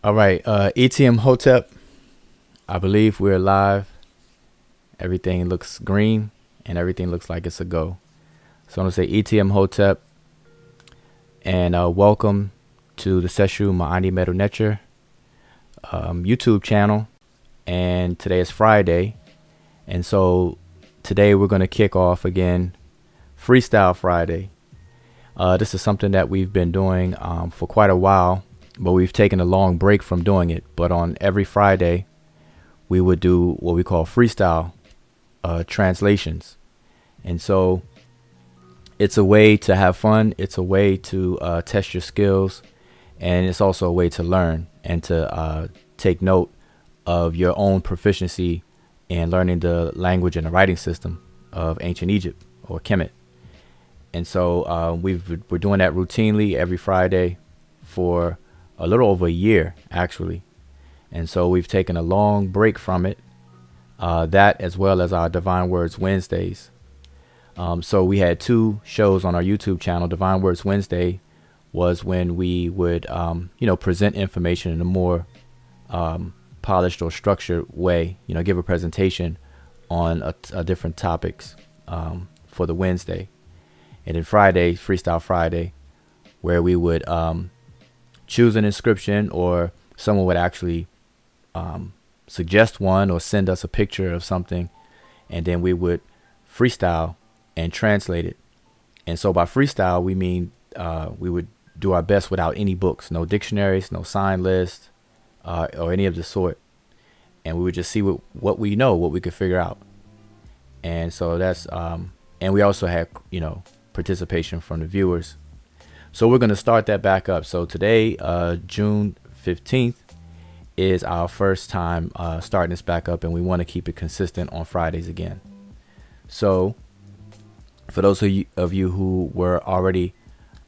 All right, ETM Hotep, I believe we're live. Everything looks green and everything looks like it's a go. So I'm going to say ETM Hotep and welcome to the Seshu Ma'ani Meru Nature YouTube channel. And today is Friday. And so today we're going to kick off again Freestyle Friday. This is something that we've been doing for quite a while, but we've taken a long break from doing it. But on every Friday, we would do what we call freestyle translations. And so it's a way to have fun. It's a way to test your skills. And it's also a way to learn and to take note of your own proficiency in learning the language and the writing system of ancient Egypt, or Kemet. And so we're doing that routinely every Friday for a little over a year, actually. And so we've taken a long break from it, that as well as our Divine Words Wednesdays. So we had two shows on our YouTube channel. Divine Words Wednesday was when we would, present information in a more polished or structured way, give a presentation on a different topics for the Wednesday. And then Friday, Freestyle Friday, where we would choose an inscription, or someone would actually suggest one or send us a picture of something, and then we would freestyle and translate it. And so by freestyle, we mean we would do our best without any books, no dictionaries, no sign list, or any of the sort. And we would just see what we know, what we could figure out. And so that's and we also had participation from the viewers. So we're going to start that back up. So today, June 15th, is our first time starting this back up, and we want to keep it consistent on Fridays again. So for those of you who were already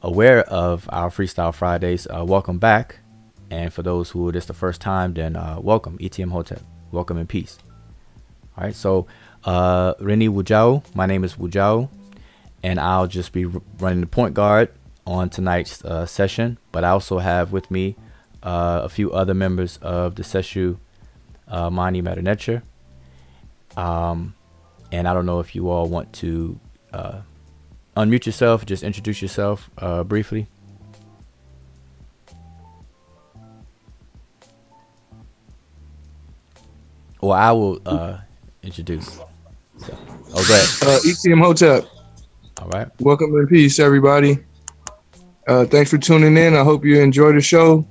aware of our Freestyle Fridays, welcome back. And for those who this the first time, then welcome, ETM Hotep. Welcome in peace. All right, so Rini Wujao, my name is Wujao, and I'll just be running the point guard on tonight's session. But I also have with me a few other members of the Seshu Ma'ani Meru Nature. And I don't know if you all want to unmute yourself, just introduce yourself briefly. Or I will introduce. So, go ahead. ETM Hotep. All right. Welcome in peace, everybody. Thanks for tuning in. I hope you enjoy the show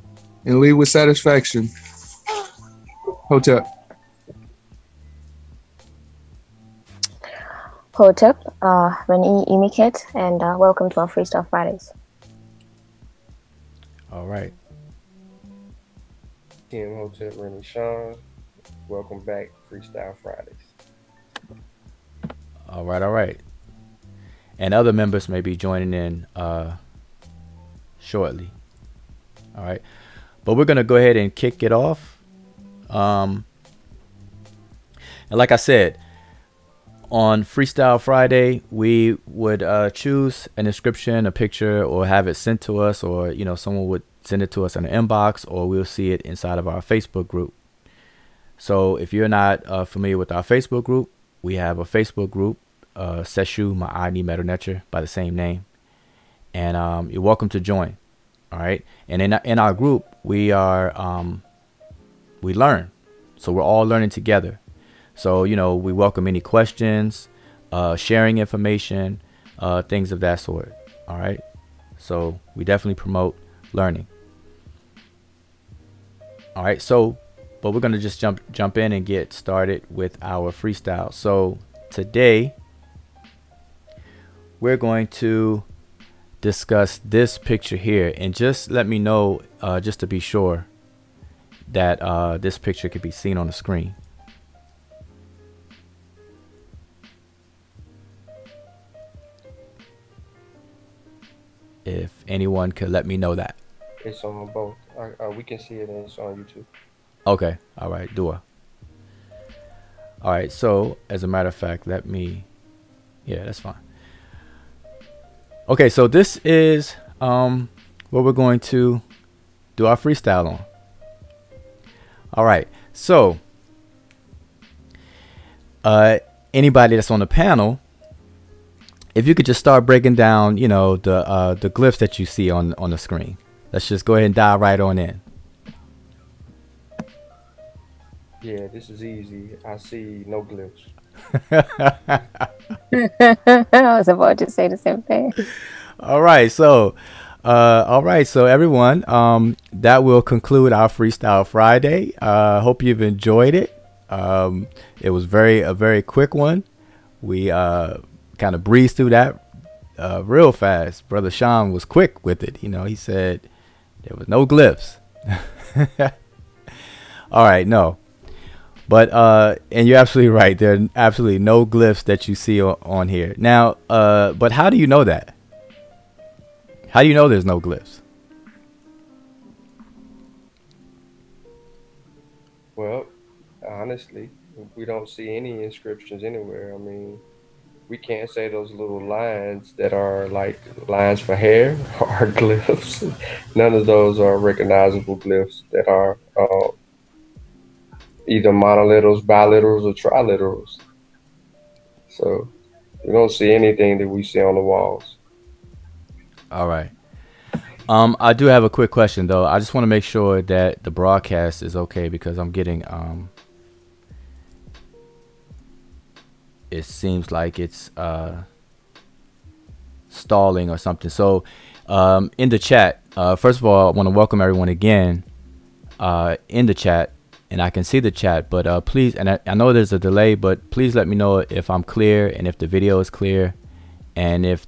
and leave with satisfaction. Hotep. Hotep, Reni Imiket, and welcome to our Freestyle Fridays. All right. Team Hotep, Reni Sean. Welcome back, Freestyle Fridays. All right, all right. And other members may be joining in shortly. All right. But we're going to go ahead and kick it off. And like I said, on Freestyle Friday, we would choose an inscription, a picture, or have it sent to us, or, someone would send it to us in an inbox, or we'll see it inside of our Facebook group. So if you're not familiar with our Facebook group, we have a Facebook group, Seshu Ma'ani Meru Nature, by the same name. And you're welcome to join. All right. And in our group, we are we learn. So we're all learning together. So, we welcome any questions, sharing information, things of that sort. All right. So we definitely promote learning. All right. So but we're going to just jump in and get started with our freestyle. So today we're going to discuss this picture here, and just let me know, just to be sure that this picture could be seen on the screen. If anyone could let me know that. It's on both. We can see it, and it's on YouTube. Okay. All right. Dua. All right. So as a matter of fact, yeah, that's fine. Okay. So this is what we're going to do our freestyle on. All right. So, anybody that's on the panel, if you could just start breaking down, you know, the glyphs that you see on the screen. Let's just go ahead and dive right on in. Yeah, this is easy. I see no glyphs. I was about to say the same thing. All right. So, everyone, that will conclude our Freestyle Friday. Hope you've enjoyed it. It was a very quick one. We kind of breezed through that real fast. Brother Sean was quick with it. You know, he said there was no glyphs. All right, no. But and you're absolutely right. There are absolutely no glyphs that you see on here. Now, but how do you know that? How do you know there's no glyphs? Well, honestly, we don't see any inscriptions anywhere. I mean, we can't say those little lines that are like lines for hair are glyphs. None of those are recognizable glyphs that are either monoliterals, biliterals, or triliterals. So we don't see anything that we see on the walls. All right. I do have a quick question though. I just want to make sure that the broadcast is okay because I'm getting it seems like it's stalling or something. So in the chat, first of all, I want to welcome everyone again in the chat, and I can see the chat, but please, and I know there's a delay, but please let me know if I'm clear and if the video is clear and if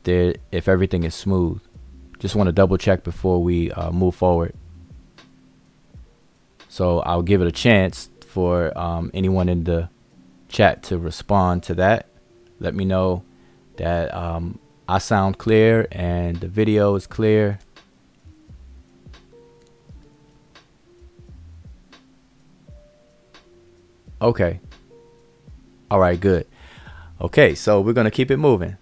everything is smooth. Just want to double check before we move forward. So I'll give it a chance for anyone in the chat to respond to that. Let me know that I sound clear and the video is clear. Okay. All right, good. Okay, so we're gonna keep it moving.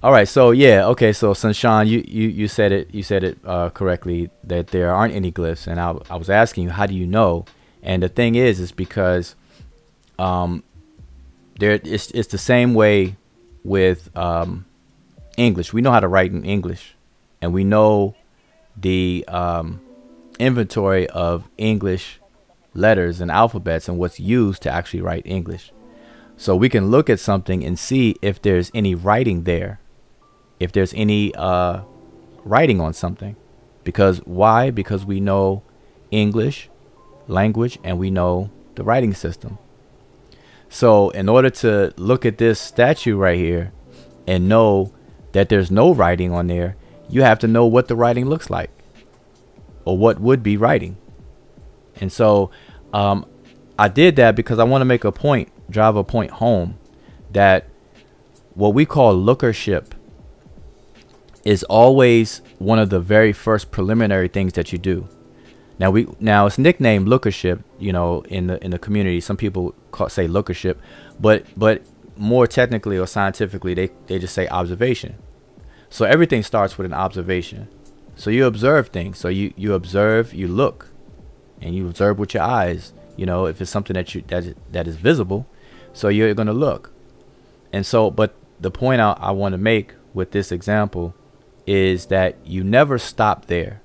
All right, so yeah, okay, so Sunshine, you said it correctly that there aren't any glyphs, and I was asking you how do you know, and the thing is because it's the same way with English. We know how to write in English, and we know the inventory of English letters and alphabets and what's used to actually write English. So we can look at something and see if there's any writing there, if there's any writing on something. Because why? Because we know English language and we know the writing system. So in order to look at this statue right here and know that there's no writing on there, you have to know what the writing looks like or what would be writing. And so I did that because I want to make a point, drive a point home, that what we call lookership is always one of the very first preliminary things that you do. Now it's nicknamed lookership, you know, in the community. Some people say lookership, but more technically or scientifically, they just say observation. So everything starts with an observation. So you observe things. So you observe, you look, and you observe with your eyes. You know, if it's something that is visible, so you're gonna look. And so, but the point I want to make with this example is that you never stop there.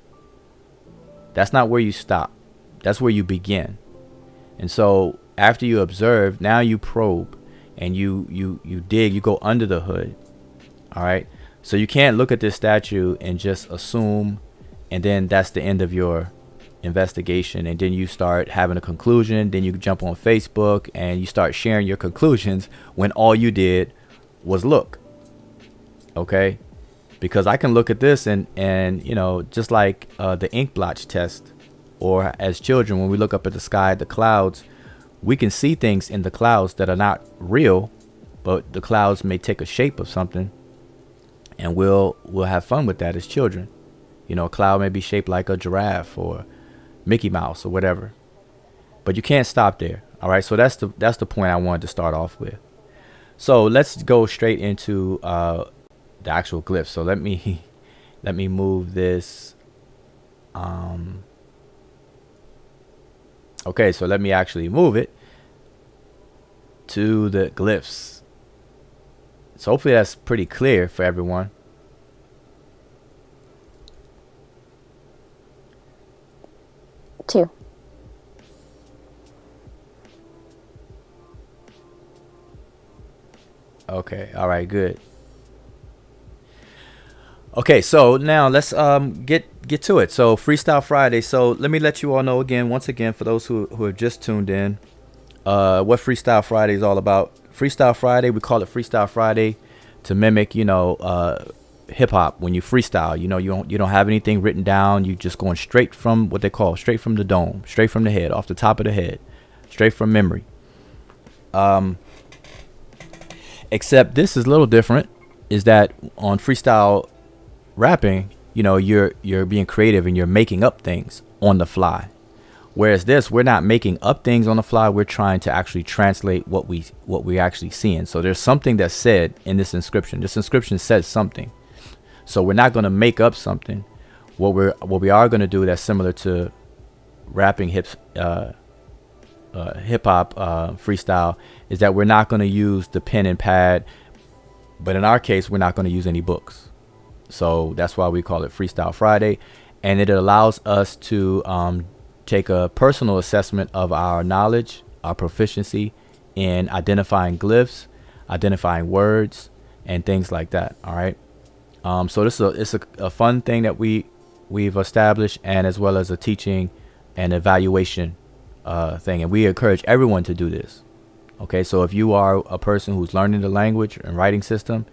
That's not where you stop. That's where you begin. And so after you observe, now you probe and you dig, you go under the hood. All right. So you can't look at this statue and just assume, and then that's the end of your investigation, and then you start having a conclusion. Then you jump on Facebook and you start sharing your conclusions when all you did was look. Okay. Because I can look at this and you know, just like the ink blotch test, or as children, when we look up at the sky, the clouds, we can see things in the clouds that are not real, but the clouds may take a shape of something, and we'll have fun with that as children. You know, a cloud may be shaped like a giraffe or Mickey Mouse or whatever, but you can't stop there. All right, so that's the point I wanted to start off with. So let's go straight into the actual glyph. So let me move this. Okay, so let me actually move it to the glyphs. So hopefully that's pretty clear for everyone. Two. Okay, all right, good. Okay, so now let's get to it. So Freestyle Friday. So let me let you all know again, once again, for those who have just tuned in, what Freestyle Friday is all about. Freestyle Friday, we call it Freestyle Friday to mimic, you know, hip hop. When you freestyle, you know, you don't have anything written down. You just going straight from what they call straight from the dome, straight from the head, off the top of the head, straight from memory. Except this is a little different. Is that on freestyle rapping, you know, you're being creative and you're making up things on the fly. Whereas this, we're not making up things on the fly. We're trying to actually translate what we're actually seeing. So there's something that's said in this inscription. This inscription says something. So we're not going to make up something. What we are going to do that's similar to rapping hip hop freestyle is that we're not going to use the pen and pad, but in our case, we're not going to use any books. So that's why we call it Freestyle Friday, and it allows us to take a personal assessment of our knowledge, our proficiency in identifying glyphs, identifying words, and things like that. All right. So this is a fun thing that we've established, and as well as a teaching and evaluation thing, and we encourage everyone to do this. Okay, so if you are a person who's learning the language and writing system,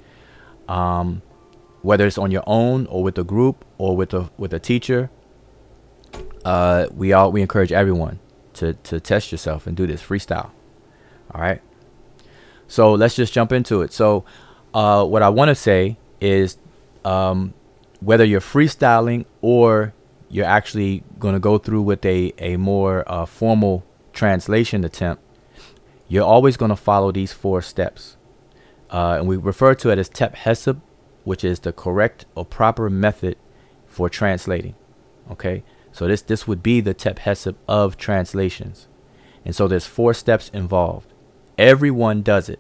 whether it's on your own or with a group or with a teacher, we encourage everyone to test yourself and do this freestyle. All right, so let's just jump into it. So what I want to say is whether you're freestyling or you're actually going to go through with a more formal translation attempt, you're always going to follow these 4 steps. And we refer to it as Tep Hesab, which is the correct or proper method for translating. Okay, so this would be the Tep Hesab of translations. And so there's 4 steps involved. Everyone does it.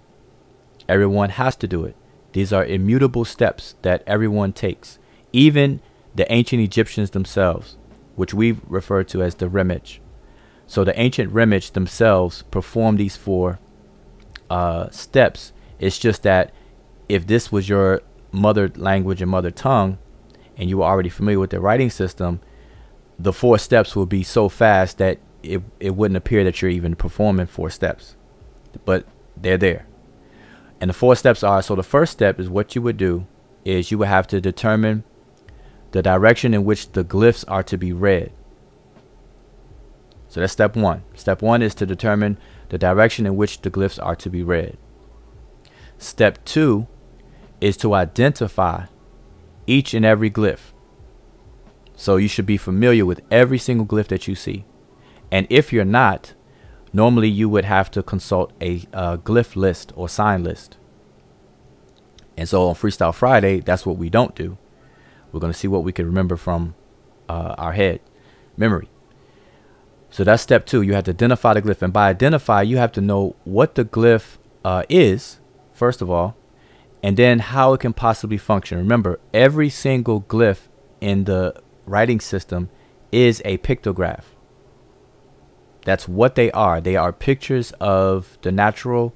Everyone has to do it. These are immutable steps that everyone takes. Even the ancient Egyptians themselves, which we refer to as the Remich. So the ancient Remich themselves perform these 4 steps. It's just that if this was your mother language and mother tongue, and you were already familiar with the writing system, the 4 steps will be so fast that it wouldn't appear that you're even performing 4 steps. But they're there. And the 4 steps are, so the first step is what you would do is you would have to determine the direction in which the glyphs are to be read. So that's step 1. Step 1 is to determine the direction in which the glyphs are to be read. Step 2 is to identify each and every glyph. So you should be familiar with every single glyph that you see. And if you're not, normally you would have to consult a glyph list or sign list. And so on Freestyle Friday, that's what we don't do. We're going to see what we can remember from our head memory. So that's step 2. You have to identify the glyph. And by identify, you have to know what the glyph is, first of all, and then how it can possibly function. Remember, every single glyph in the writing system is a pictograph. That's what they are. They are pictures of the natural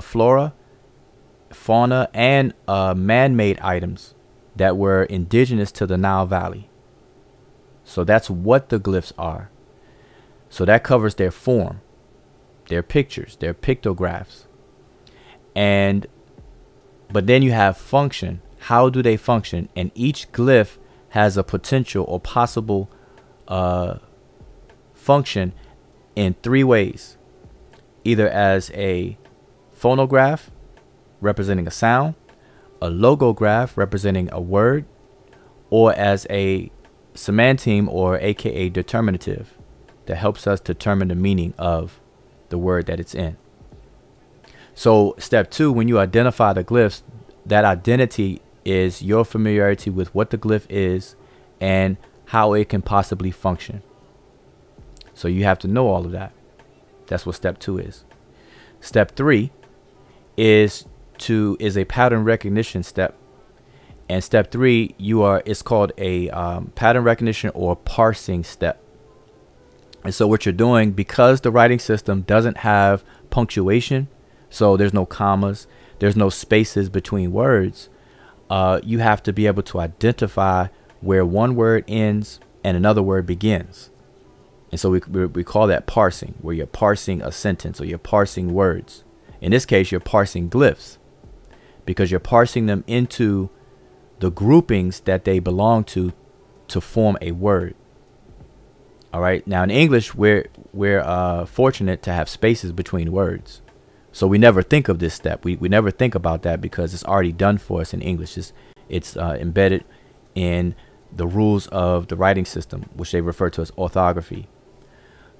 flora, fauna, and man-made items that were indigenous to the Nile Valley. So that's what the glyphs are. So that covers their form, their pictures, their pictographs. But then you have function. How do they function? And each glyph has a potential or possible function in 3 ways. Either as a phonograph representing a sound, a logograph representing a word, or as a semanteme, or aka determinative, that helps us determine the meaning of the word that it's in. So step 2, when you identify the glyphs, that identity is your familiarity with what the glyph is and how it can possibly function. So you have to know all of that. That's what step 2 is. Step 3 is a pattern recognition step. And step 3, it's called a pattern recognition or parsing step. And so what you're doing, because the writing system doesn't have punctuation, so there's no commas, there's no spaces between words, you have to be able to identify where one word ends and another word begins. And so we call that parsing, where you're parsing a sentence or you're parsing words. In this case, you're parsing glyphs because you're parsing them into the groupings that they belong to form a word. All right. Now in English, we're fortunate to have spaces between words. So we never think of this step. We never think about that because it's already done for us in English. It's embedded in the rules of the writing system, which they refer to as orthography.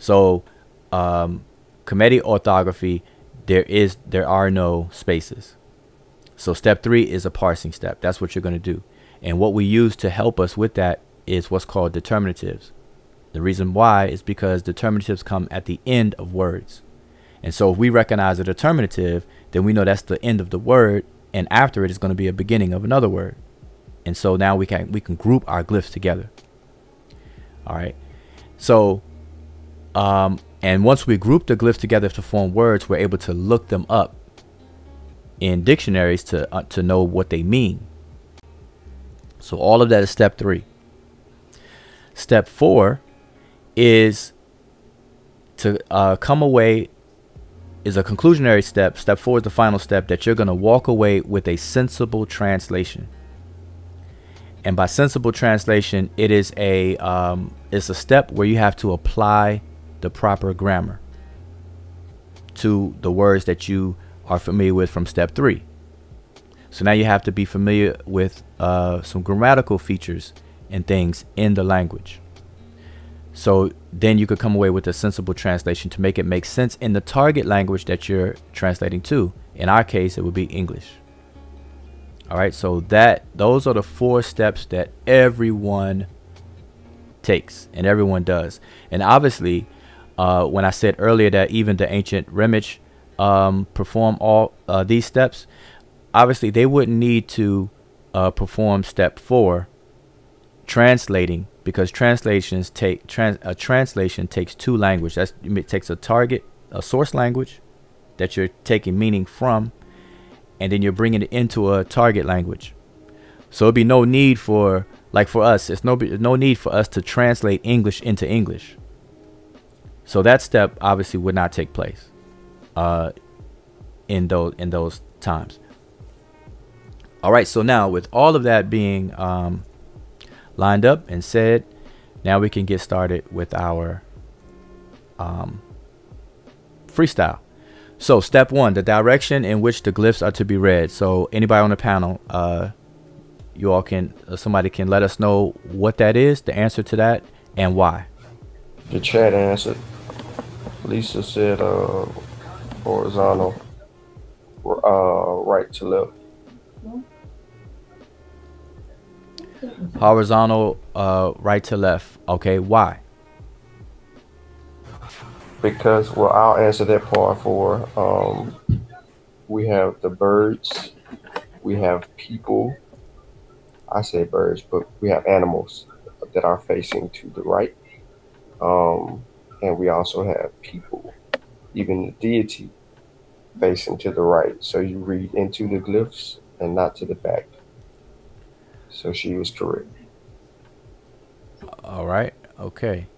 So Comedic orthography, there are no spaces. So step 3 is a parsing step. That's what you're going to do. And what we use to help us with that is what's called determinatives. The reason why is because determinatives come at the end of words. And so if we recognize a determinative, then we know that's the end of the word, and after it is going to be a beginning of another word. And so now we can group our glyphs together. All right. So and once we group the glyphs together to form words, we're able to look them up in dictionaries to know what they mean. So all of that is step 3. Step 4 is to come away, is a conclusionary step. Step 4 is the final step, that you're going to walk away with a sensible translation. And by sensible translation, it is it's a step where you have to apply the proper grammar to the words that you are familiar with from step 3. So now you have to be familiar with some grammatical features and things in the language. So then you could come away with a sensible translation to make it make sense in the target language that you're translating to. In our case, it would be English. All right, so those are the 4 steps that everyone takes and everyone does. And obviously, when I said earlier that even the ancient Remish perform all these steps, obviously they wouldn't need to perform step 4, translating, because translation takes 2 languages. It takes a source language that you're taking meaning from, and then you're bringing it into a target language. So it'd be no need for, like for us, it's no need for us to translate English into English. So that step obviously would not take place in those times. All right, so now with all of that being lined up and said, now we can get started with our freestyle. So step 1, the direction in which the glyphs are to be read. So anybody on the panel, you all can, somebody can let us know what that is, the answer to that, and why. The chat answered. Lisa said horizontal, right to left. Horizontal, right to left. Okay, why? Because, well, I'll answer that part for. We have the birds, we have people. I say birds, but we have animals that are facing to the right. And we also have people, even the deity, facing to the right. So you read into the glyphs and not to the back. So she was correct. All right. Okay.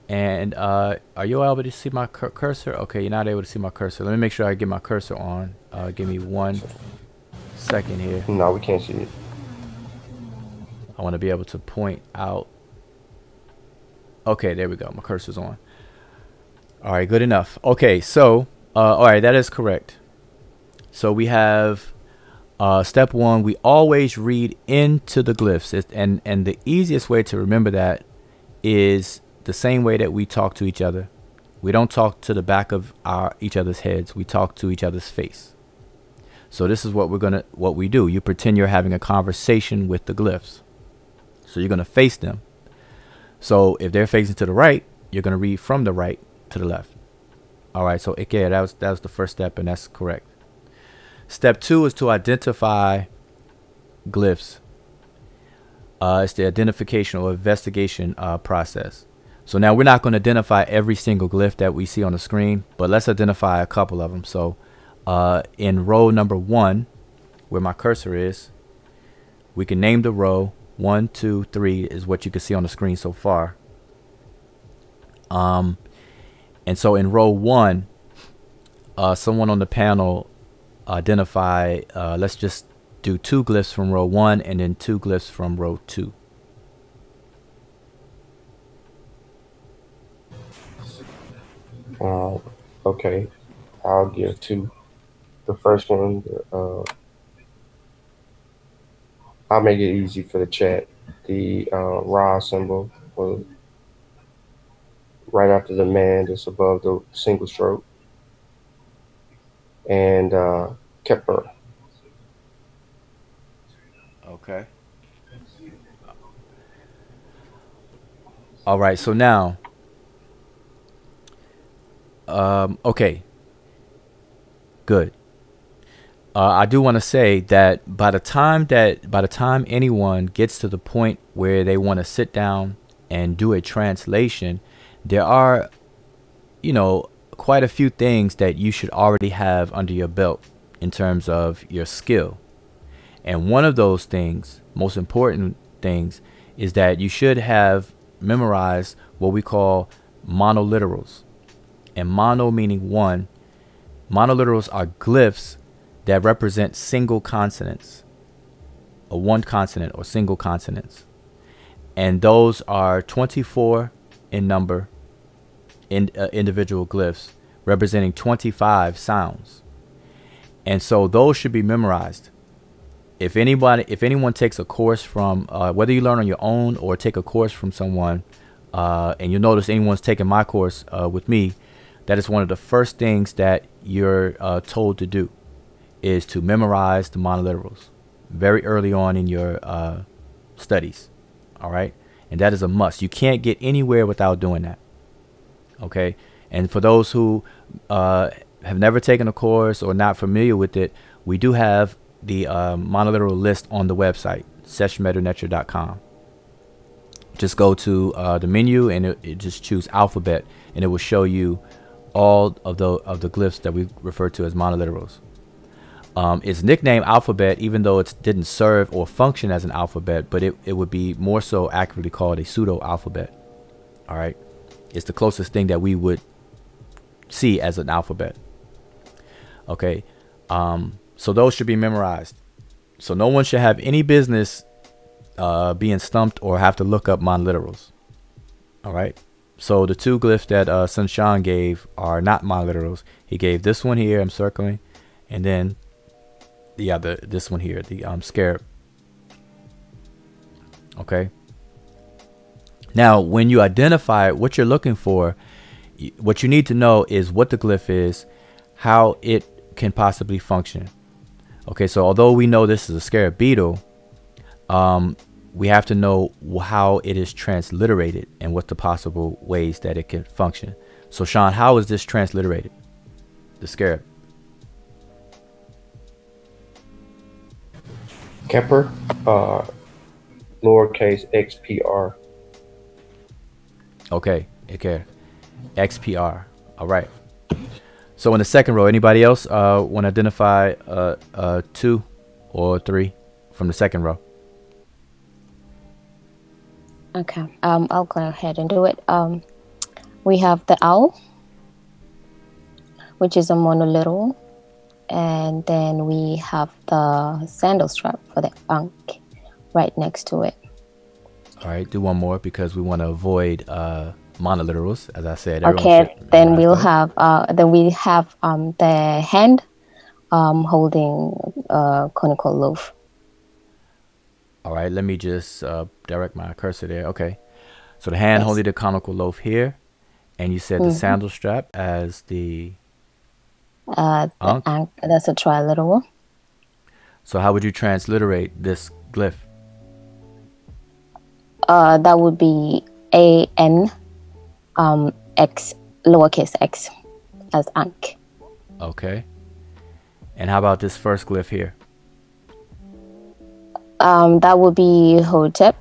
And are you able to see my cursor? Okay, you're not able to see my cursor. Let me make sure I get my cursor on. Give me 1 second here. No, we can't see it. I want to be able to point out. Okay, there we go. My cursor's on. All right, good enough. Okay, so all right, that is correct. So we have step 1. We always read into the glyphs, and the easiest way to remember that is the same way that we talk to each other. We don't talk to the back of each other's heads. We talk to each other's face. So this is what we do. You pretend you're having a conversation with the glyphs. So you're gonna face them. So if they're facing to the right, you're going to read from the right to the left. All right, so okay, that was the first step, and that's correct. Step 2 is to identify glyphs. It's the identification or investigation process. So now we're not going to identify every single glyph that we see on the screen, but let's identify a couple of them. So in row number 1, where my cursor is, we can name the row. 1, 2, 3 is what you can see on the screen so far. And so in row 1, someone on the panel identify, let's just do 2 glyphs from row 1 and then 2 glyphs from row 2. Okay, I'll give 2. The first one, I'll make it easy for the chat. The Ra symbol was right after the man, just above the single stroke, and Kepler. Okay. All right. So now, okay. Good. I do want to say that by the time anyone gets to the point where they want to sit down and do a translation, there are, quite a few things that you should already have under your belt in terms of your skill. And one of those things, most important things, is that you should have memorized what we call monoliterals. And mono meaning one. Monoliterals are glyphs that represent single consonants, or one consonant or single consonants. And those are 24 in number, individual glyphs representing 25 sounds. And so those should be memorized. If anyone takes a course from, whether you learn on your own or take a course from someone, and you'll notice anyone's taking my course with me, that is one of the first things that you're told to do, is to memorize the monoliterals very early on in your studies. All right. And that is a must. You can't get anywhere without doing that. OK. And for those who have never taken a course or not familiar with it, we do have the monoliteral list on the website, sessionmetanetra.com. Just go to the menu and it just choose alphabet, and it will show you all of the glyphs that we refer to as monoliterals. It's nicknamed alphabet, even though it didn't serve or function as an alphabet, but it would be more so accurately called a pseudo alphabet. All right. It's the closest thing that we would see as an alphabet. Okay. So those should be memorized. So no one should have any business being stumped or have to look up monoliterals. All right. So the 2 glyphs that Sunshan gave are not monoliterals. He gave this one here, I'm circling, and then this one here, the scarab. Okay. Now, when you identify what you're looking for, what you need to know is what the glyph is, how it can possibly function. Okay, so although we know this is a scarab beetle, we have to know how it is transliterated and what the possible ways that it can function. So, Sean, how is this transliterated? The scarab. Kepler, lowercase xpr. Okay, XPR. All right. So in the second row, anybody else want to identify 2 or 3 from the second row? Okay, I'll go ahead and do it. We have the owl, which is a monoliteral, and then we have the sandal strap for the ankh right next to it. All right, do one more because we want to avoid monoliterals, as I said. Okay, then we have the hand holding a conical loaf. All right, let me just direct my cursor there. Okay, so the hand holding the conical loaf here, and you said the sandal strap as the ankh. That's a triliteral. So how would you transliterate this glyph? That would be AN X, lowercase x, as Ankh. Okay. And how about this first glyph here? That would be Hotep,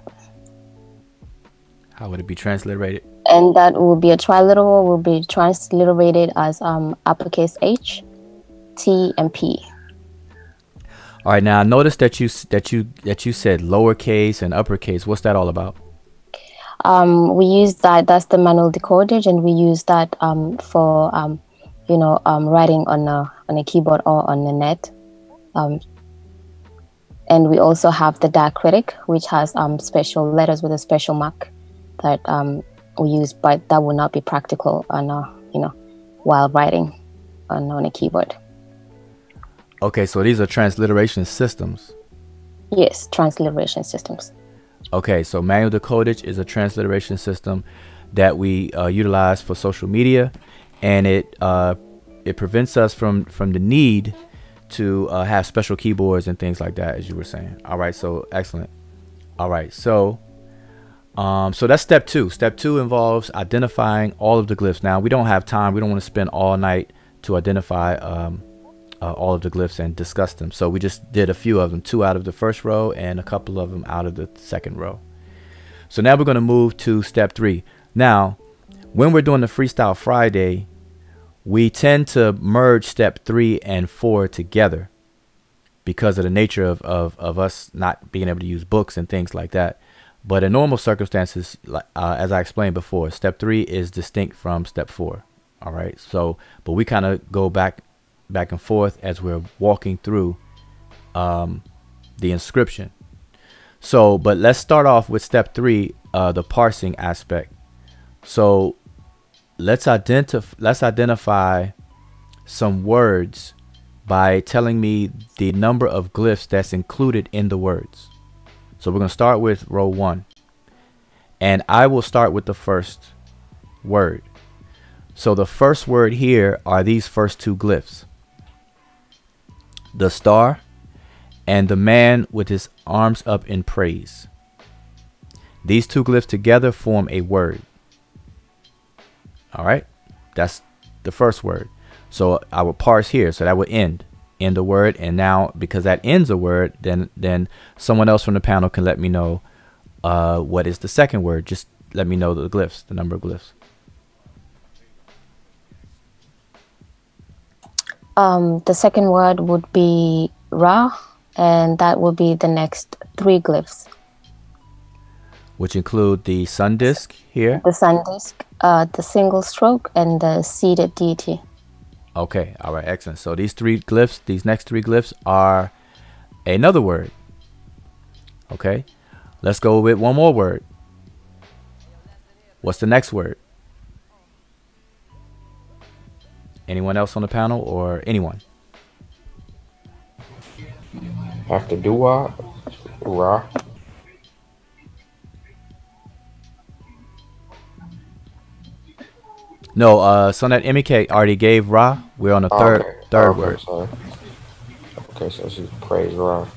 How would it be transliterated? and that will be a triliteral, will be transliterated as uppercase H, T, and P. All right. Now, notice that you said lowercase and uppercase. What's that all about? We use that. That's the manual decodage, and we use that for writing on a keyboard or on the net. And we also have the diacritic, which has special letters with a special mark that we use, but that will not be practical on while writing on a keyboard. Okay, so these are transliteration systems. Yes, transliteration systems. Okay, so manual decodage is a transliteration system that we utilize for social media, and it prevents us from the need to have special keyboards and things like that, as you were saying. All right, so excellent. All right, so that's step 2. Step 2 involves identifying all of the glyphs. Now, we don't have time. We don't want to spend all night to identify all of the glyphs and discuss them. So we just did a few of them, 2 out of the first row and a couple of them out of the second row. So now we're going to move to step 3. Now, when we're doing the Freestyle Friday, we tend to merge step 3 and 4 together because of the nature of us not being able to use books and things like that. But in normal circumstances, as I explained before, step 3 is distinct from step 4. All right. So, but we kind of go back and forth as we're walking through the inscription. So, but let's start off with step 3, the parsing aspect. So let's identify some words by telling me the number of glyphs that's included in the words. So we're going to start with row 1, and I will start with the first word. So the first word here are these first 2 glyphs: the star and the man with his arms up in praise. These 2 glyphs together form a word. All right, that's the first word. So I will parse here, so that would end a word. And now, because that ends a word, then someone else from the panel can let me know what is the second word. Just let me know the glyphs, the number of glyphs. The second word would be Ra, and that would be the next 3 glyphs, which include the sun disk here, the sun disk, the single stroke, and the seated deity. Okay, all right, excellent. So these 3 glyphs, these next 3 glyphs are another word. Okay, let's go with one more word. What's the next word? Anyone else on the panel, or anyone? After dua, Ra. No, so that MEK already gave Ra. We're on the third word. Sorry. Okay, so she's praise Ra.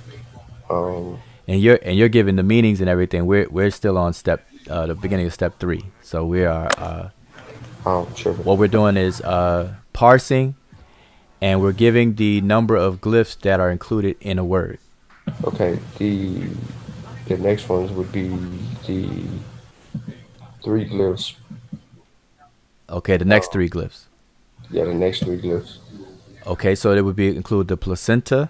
And you're giving the meanings and everything. We're still on step the beginning of step 3. So we are what we're doing is parsing, and we're giving the number of glyphs that are included in a word. Okay, the next ones would be the 3 glyphs. Okay, the next 3 glyphs. Yeah, the next 3 glyphs. Okay, so it would include the placenta.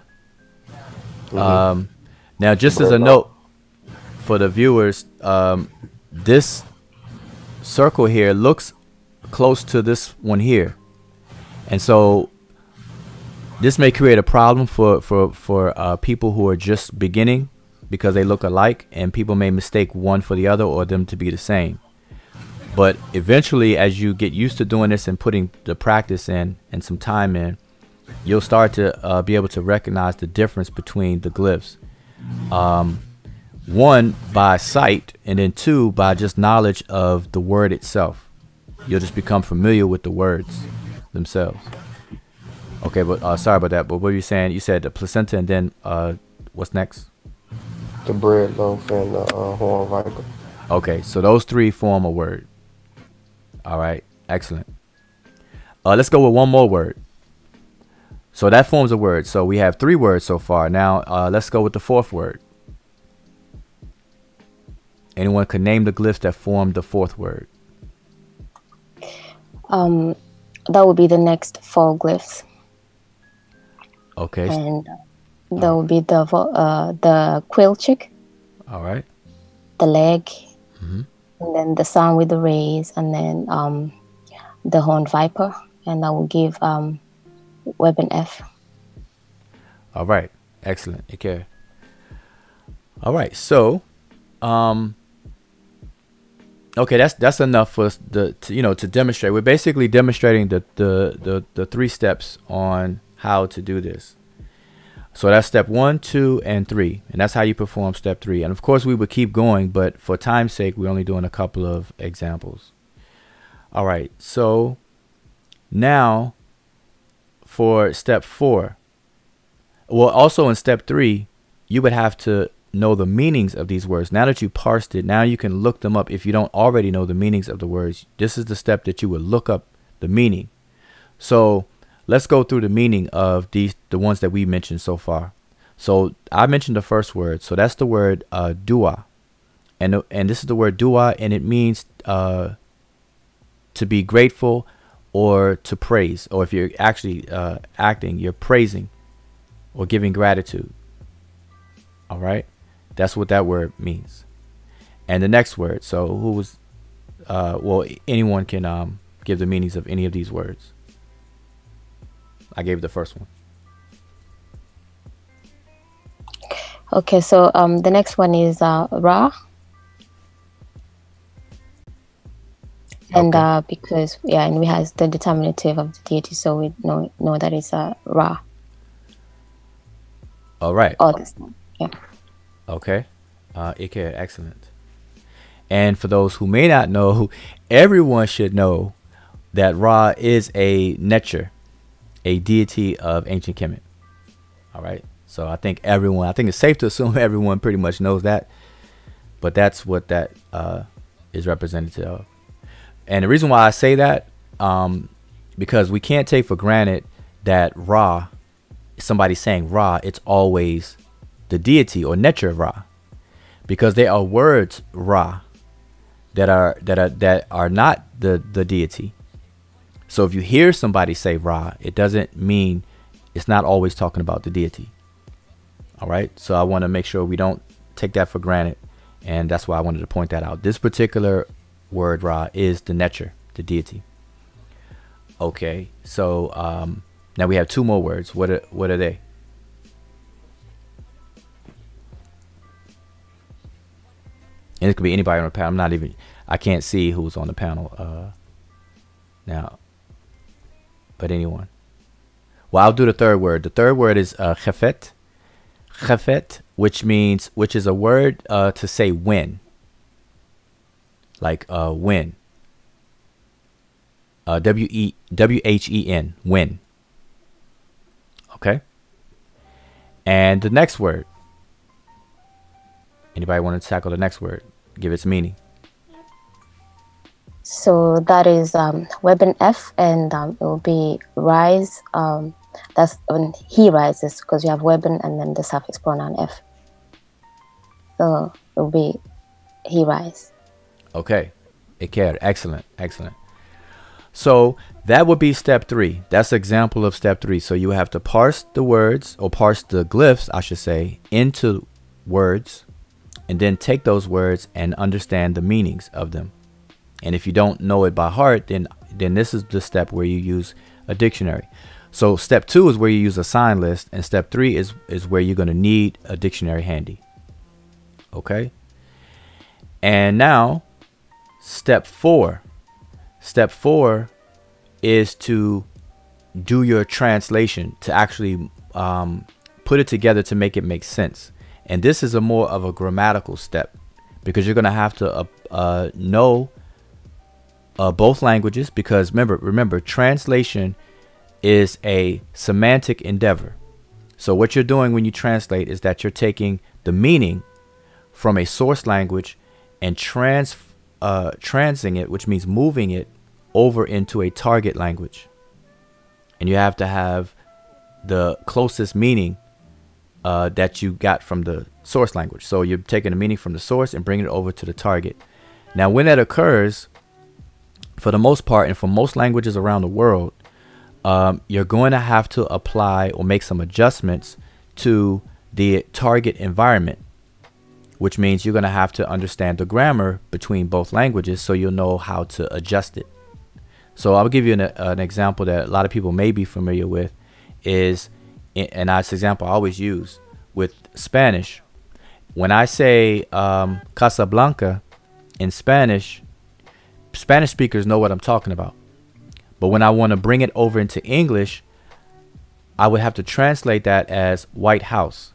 Now, just as a note for the viewers, this circle here looks close to this one here, and so this may create a problem for people who are just beginning, because they look alike, and people may mistake one for the other or them to be the same. But eventually, as you get used to doing this and putting the practice in and some time in, you'll start to be able to recognize the difference between the glyphs. 1, by sight, and then 2, by just knowledge of the word itself. You'll just become familiar with the words themselves. Okay, but sorry about that. But what were you saying? You said the placenta, and then what's next? The bread loaf and the horn viper. Okay, so those 3 form a word. All right, excellent. Let's go with one more word. So that forms a word. So we have 3 words so far. Now let's go with the 4th word. Anyone can name the glyphs that form the 4th word. That would be the next 4 glyphs. Okay. And that would be the quill chick. All right. The leg. And then the sound with the rays, and then the horned viper, and that will give weapon F. All right, excellent. Okay. All right, so okay, that's enough for us to demonstrate. We're basically demonstrating the 3 steps on how to do this. So that's step 1, 2, and 3, and that's how you perform step 3. And of course, we would keep going, but for time's sake, we're only doing a couple of examples. All right, so now for step 4, well, also in step 3, you would have to know the meanings of these words. Now that you parsed it, now you can look them up. If you don't already know the meanings of the words, this is the step that you would look up the meaning. So let's go through the meaning of the ones that we mentioned so far. So I mentioned the first word. So that's the word dua. And this is the word dua, and it means to be grateful or to praise. Or if you're actually acting, you're praising or giving gratitude. All right. That's what that word means. And the next word. So who was, well, anyone can give the meanings of any of these words. I gave the first one. Okay, so the next one is Ra. And Okay. because, and we has the determinative of the deity, so we know that it's Ra. All right. All this time. Yeah. Okay. Ike, excellent. And for those who may not know, everyone should know that Ra is a Netcher, a deity of ancient Kemet. All right. So I think it's safe to assume everyone pretty much knows that. But that's what that is representative of. And the reason why I say that, because we can't take for granted that Ra, somebody saying Ra, it's always the deity or Netcher of Ra. Because there are words Ra that are not the deity. So if you hear somebody say Ra, it doesn't mean it's not always talking about the deity. All right. So I want to make sure we don't take that for granted. And that's why I wanted to point that out. This particular word Ra is the Netcher, the deity. Okay. So now we have 2 more words. What are they? And it could be anybody on the panel. I can't see who's on the panel now. But anyone. Well, I'll do the 3rd word. The 3rd word is chafet. Chafet, which is a word to say when. Like when. W-H-E-N, when. Okay. And the next word. Anybody want to tackle the next word? Give its meaning. So that is weapon F, and it will be rise. That's when he rises, because you have weapon and then the suffix pronoun F. So it will be he rise. Okay. Iker, excellent, excellent. So that would be step 3. That's an example of step 3. So you have to parse the words, or parse the glyphs, I should say, into words, and then take those words and understand the meanings of them. And if you don't know it by heart, then this is the step where you use a dictionary. So step 2 is where you use a sign list, and step 3 is where you're going to need a dictionary handy. Okay. And now step 4. Step 4 is to do your translation, to actually put it together to make it make sense. And this is more of a grammatical step, because you're going to have to know both languages, because remember, translation is a semantic endeavor. So what you're doing when you translate is that you're taking the meaning from a source language and transing it, which means moving it over into a target language. And you have to have the closest meaning that you got from the source language. So you're taking the meaning from the source and bringing it over to the target. Now, when that occurs, for the most part, and for most languages around the world, you're going to have to apply or make some adjustments to the target environment, which means you're going to have to understand the grammar between both languages so you'll know how to adjust it. So I'll give you an example that a lot of people may be familiar with is, and that's an example I always use with Spanish. When I say Casablanca in Spanish, Spanish speakers know what I'm talking about. But when I want to bring it over into English, I would have to translate that as White House.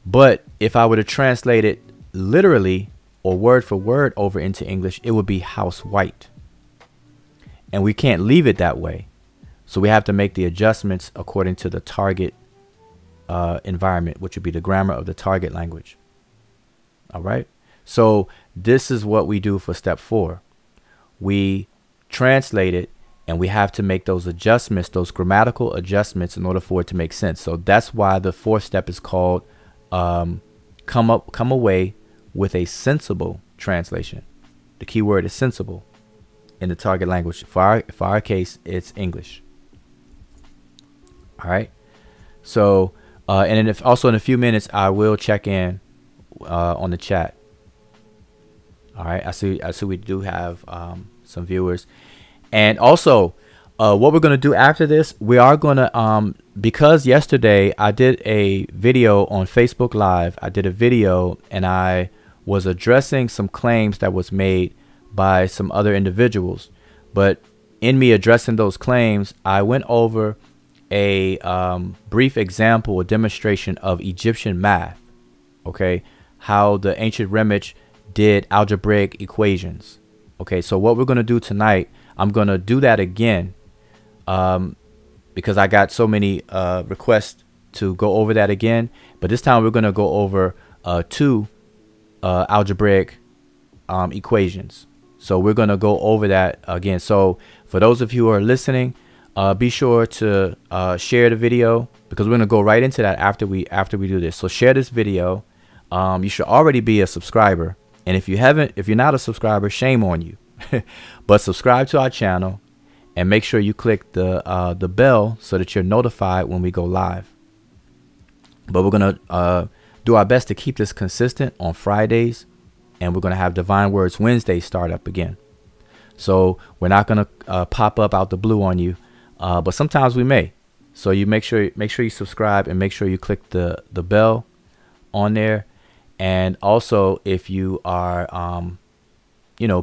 But if I were to translate it literally or word for word over into English, it would be house white. And we can't leave it that way. So we have to make the adjustments according to the target environment, which would be the grammar of the target language. All right. So this is what we do for step 4. We translate it, and we have to make those adjustments, those grammatical adjustments, in order for it to make sense. So that's why the 4th step is called come away with a sensible translation. The key word is sensible in the target language. For our case, it's English. All right. So and then also in a few minutes, I will check in on the chat. All right. I see we do have some viewers. And also, what we're going to do after this, we are going to, because yesterday I did a video on Facebook Live. I did a video and I was addressing some claims that was made by some other individuals. But in me addressing those claims, I went over a brief example or demonstration of Egyptian math. Okay. How the ancient Remich did algebraic equations. Okay. So what we're going to do tonight, I'm going to do that again because I got so many requests to go over that again. But this time we're going to go over 2 algebraic equations. So we're going to go over that again. So for those of you who are listening, be sure to share the video, because we're going to go right into that after we do this. So share this video. You should already be a subscriber. And if you're not a subscriber, shame on you. But subscribe to our channel and make sure you click the bell so that you're notified when we go live. But we're going to do our best to keep this consistent on Fridays, and we're going to have Divine Words Wednesday start up again. So we're not going to pop up out the blue on you, but sometimes we may. So you make sure you subscribe and make sure you click the bell on there. And also, if you are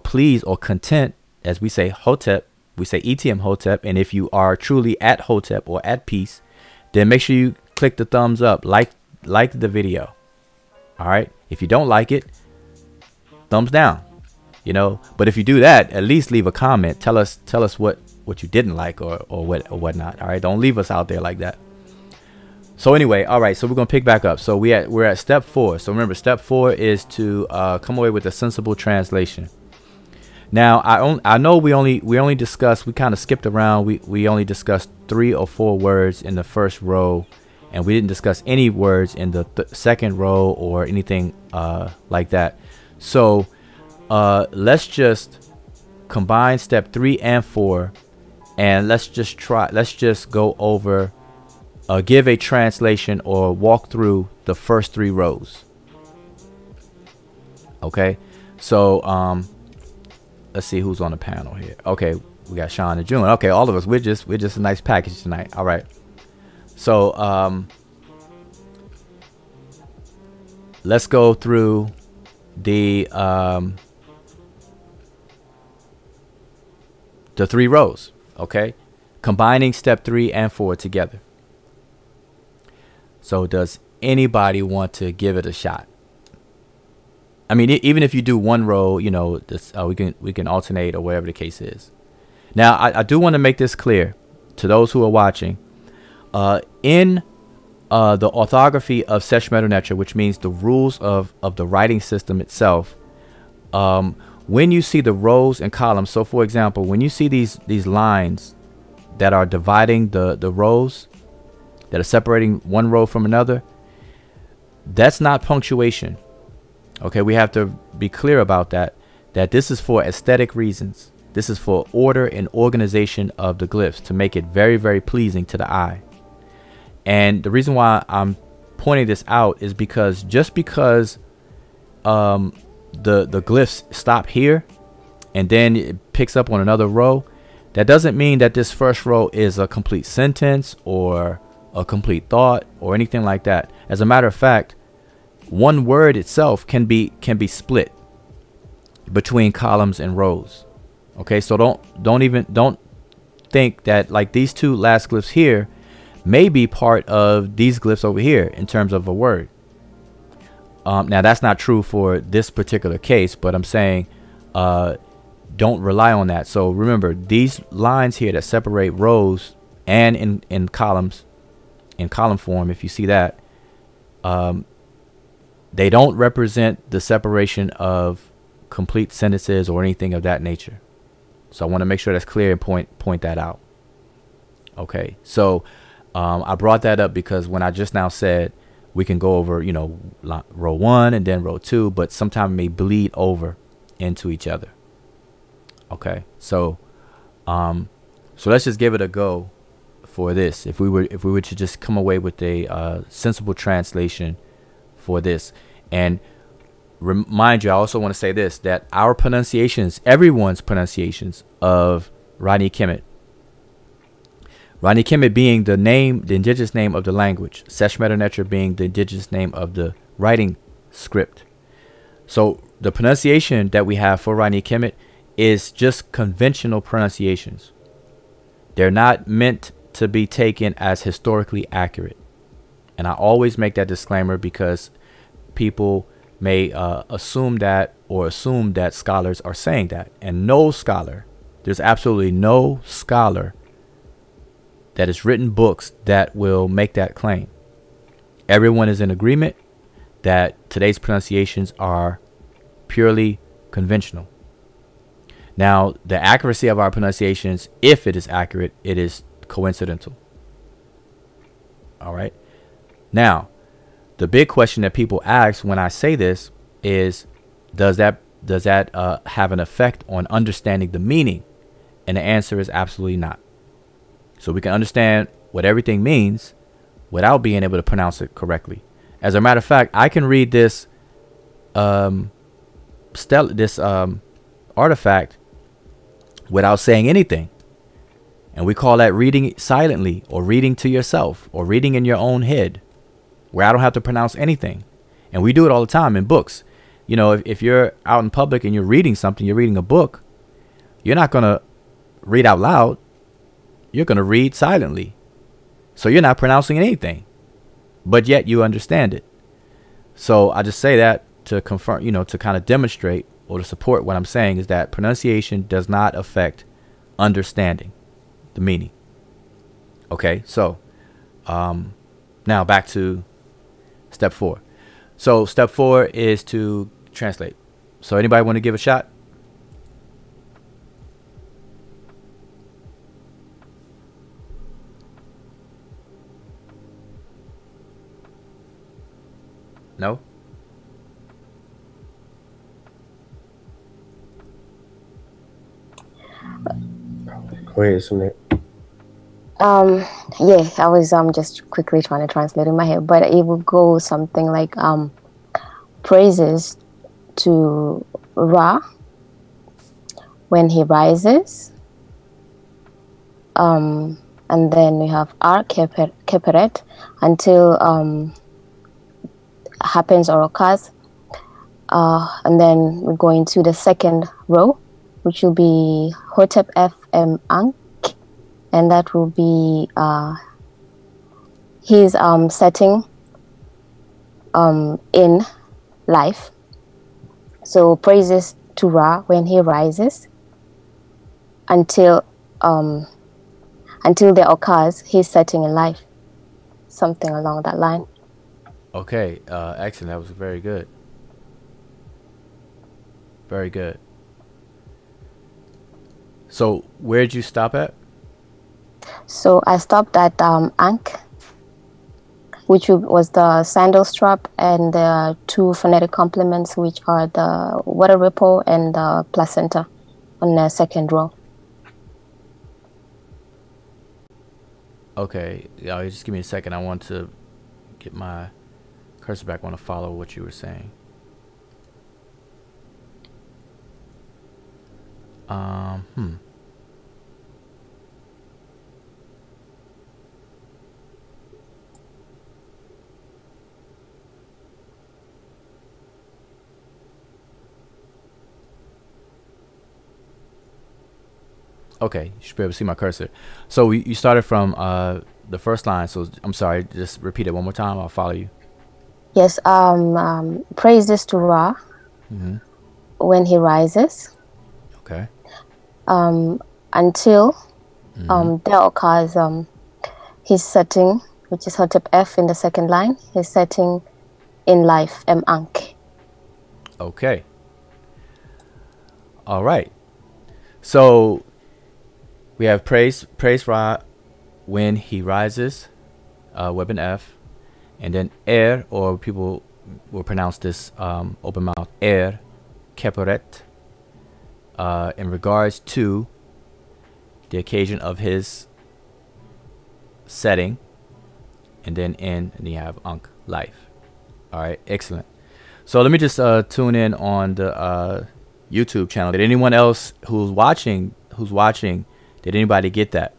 pleased or content, as we say Hotep, we say ETM Hotep, and if you are truly at Hotep or at peace, then make sure you click the thumbs up, like the video. All right. If you don't like it, thumbs down. But if you do that, at least leave a comment. Tell us what you didn't like or whatnot. All right. Don't leave us out there like that. So anyway, all right. So we're gonna pick back up. So we're at step 4. So remember, step 4 is to come away with a sensible translation. Now I know we only discussed, we kind of skipped around. We only discussed 3 or 4 words in the first row, and we didn't discuss any words in the second row or anything like that. So let's just combine step 3 and 4, and let's just go over, give a translation or walk through the first 3 rows. Okay. So let's see who's on the panel here. Okay, we got Sean and June. Okay, all of us, we're just a nice package tonight. All right. So let's go through the 3 rows. Okay, combining step 3 and 4 together. So does anybody want to give it a shot? I mean, even if you do one row, this, we can alternate or whatever the case is. Now, I do want to make this clear to those who are watching. In the orthography of Sesh Medu Neter, which means the rules of the writing system itself, when you see the rows and columns, so for example, when you see these lines that are dividing the rows, that are separating one row from another, that's not punctuation. Okay, we have to be clear about that this is for aesthetic reasons. This is for order and organization of the glyphs to make it very, very pleasing to the eye. And the reason why I'm pointing this out is because just because the glyphs stop here and then it picks up on another row, that doesn't mean that this first row is a complete sentence or a complete thought or anything like that. As a matter of fact, one word itself can be split between columns and rows. Okay, so don't think that like these two last glyphs here may be part of these glyphs over here in terms of a word. Now that's not true for this particular case, but I'm saying don't rely on that. So remember, these lines here that separate rows and in columns, in column form, if you see that, they don't represent the separation of complete sentences or anything of that nature. So I want to make sure that's clear and point that out. Okay, so I brought that up because when I just now said we can go over, you know, row 1 and then row 2, but sometimes it may bleed over into each other. Okay, so let's just give it a go for this. If we were to just come away with a sensible translation for this. And remind you, I also want to say this, that our pronunciations, everyone's pronunciations of Rodney Kemet being the name, the indigenous name of the language, Seshmeter Neter being the indigenous name of the writing script. So the pronunciation that we have for Rodney Kemet is just conventional pronunciations. They're not meant to be taken as historically accurate. And I always make that disclaimer because people may assume that scholars are saying that. And no scholar, there's absolutely no scholar that has written books that will make that claim. Everyone is in agreement that today's pronunciations are purely conventional. Now, the accuracy of our pronunciations, if it is accurate, it is coincidental. All right. Now, the big question that people ask when I say this is, does that have an effect on understanding the meaning? And the answer is absolutely not. So we can understand what everything means without being able to pronounce it correctly. As a matter of fact, I can read this artifact without saying anything. And we call that reading silently, or reading to yourself, or reading in your own head, where I don't have to pronounce anything. And we do it all the time in books. You know, if you're out in public and you're reading something, you're reading a book, you're not going to read out loud. You're going to read silently. So you're not pronouncing anything, but yet you understand it. So I just say that to confirm, you know, to kind of demonstrate or to support what I'm saying is that pronunciation does not affect understanding the meaning. Okay, so now back to step 4. So step 4 is to translate. So anybody want to give a shot? No? Go ahead, Sunit. Yeah, I was just quickly trying to translate in my head, but it would go something like praises to Ra when he rises, and then we have Ar Keperet until happens or occurs, and then we go into the second row, which will be Hotep FM Ankh, and that will be his setting in life. So praises to Ra when he rises until there occurs his setting in life, something along that line. Okay, excellent. That was very good. Very good. So where'd you stop at? So I stopped at Ankh, which was the sandal strap, and the two phonetic complements, which are the water ripple and the placenta on the second row. Okay, yeah, just give me a second. I want to get my cursor back. I want to follow what you were saying. Okay, you should be able to see my cursor. So you started from the first line. So I'm sorry, just repeat it one more time. I'll follow you. Yes, praises to Ra when he rises. Okay. Until there occurs his setting, which is Hotep F in the second line, his setting in life, Ankh. Okay. All right. So we have praise Ra when he rises, weapon F, and then or people will pronounce this open mouth, Keperet, in regards to the occasion of his setting, and then and you have Ankh, life. All right, excellent. So let me just tune in on the YouTube channel. Did anyone else who's watching, did anybody get that?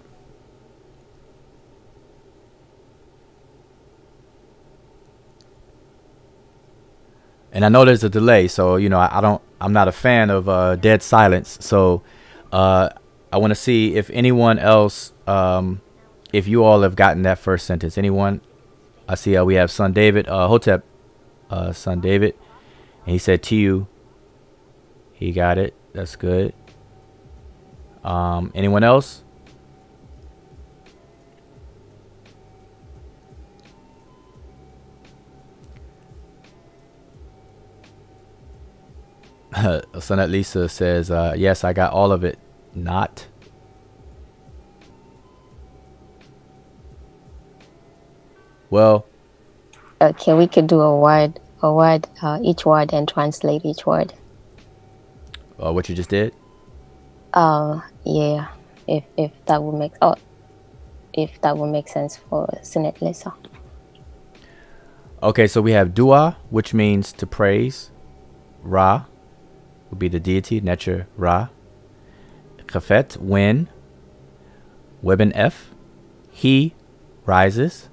And I know there's a delay, so you know I'm not a fan of dead silence. So I want to see if anyone else, if you all have gotten that first sentence. Anyone? I see we have Son David, Hotep, Son David, and he said to you. He got it. That's good. Anyone else? Sonette Lisa says, yes, I got all of it. Not. Well. Okay, we could do a word, each word, and translate each word. What you just did? Yeah. If that would make sense for Sonette Lisa. Okay, so we have dua, which means to praise. Ra would be the deity, Necher Ra. Khafet, when. Weben F, he rises.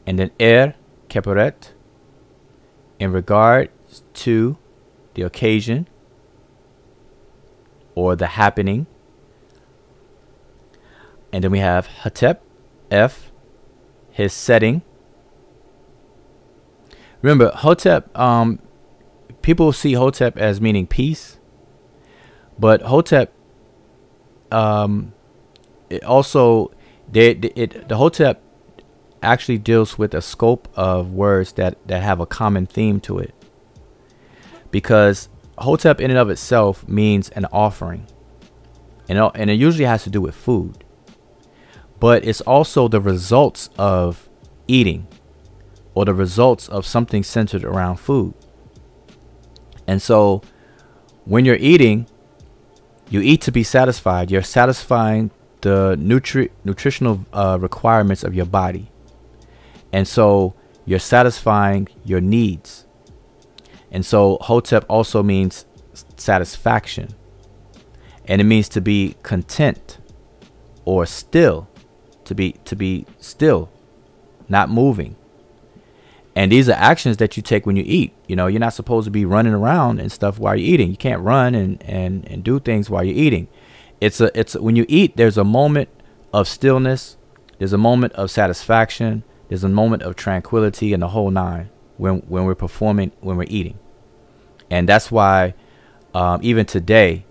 And then Keperet, in regard to the occasion or the happening. And then we have Hotep F, his setting. Remember, Hotep, people see Hotep as meaning peace, but Hotep, it also, the Hotep actually deals with a scope of words that have a common theme to it, because Hotep in and of itself means an offering, and it usually has to do with food, but it's also the results of eating, or the results of something centered around food. And so when you're eating, you eat to be satisfied. You're satisfying the nutritional requirements of your body. And so you're satisfying your needs. And so Hotep also means satisfaction. And it means to be content or still, to be still, not moving. And these are actions that you take when you eat. You know, you're not supposed to be running around and stuff while you're eating. You can't run and do things while you're eating. It's when you eat, there's a moment of stillness. There's a moment of satisfaction. There's a moment of tranquility and the whole nine when we're performing, when we're eating. And that's why even today,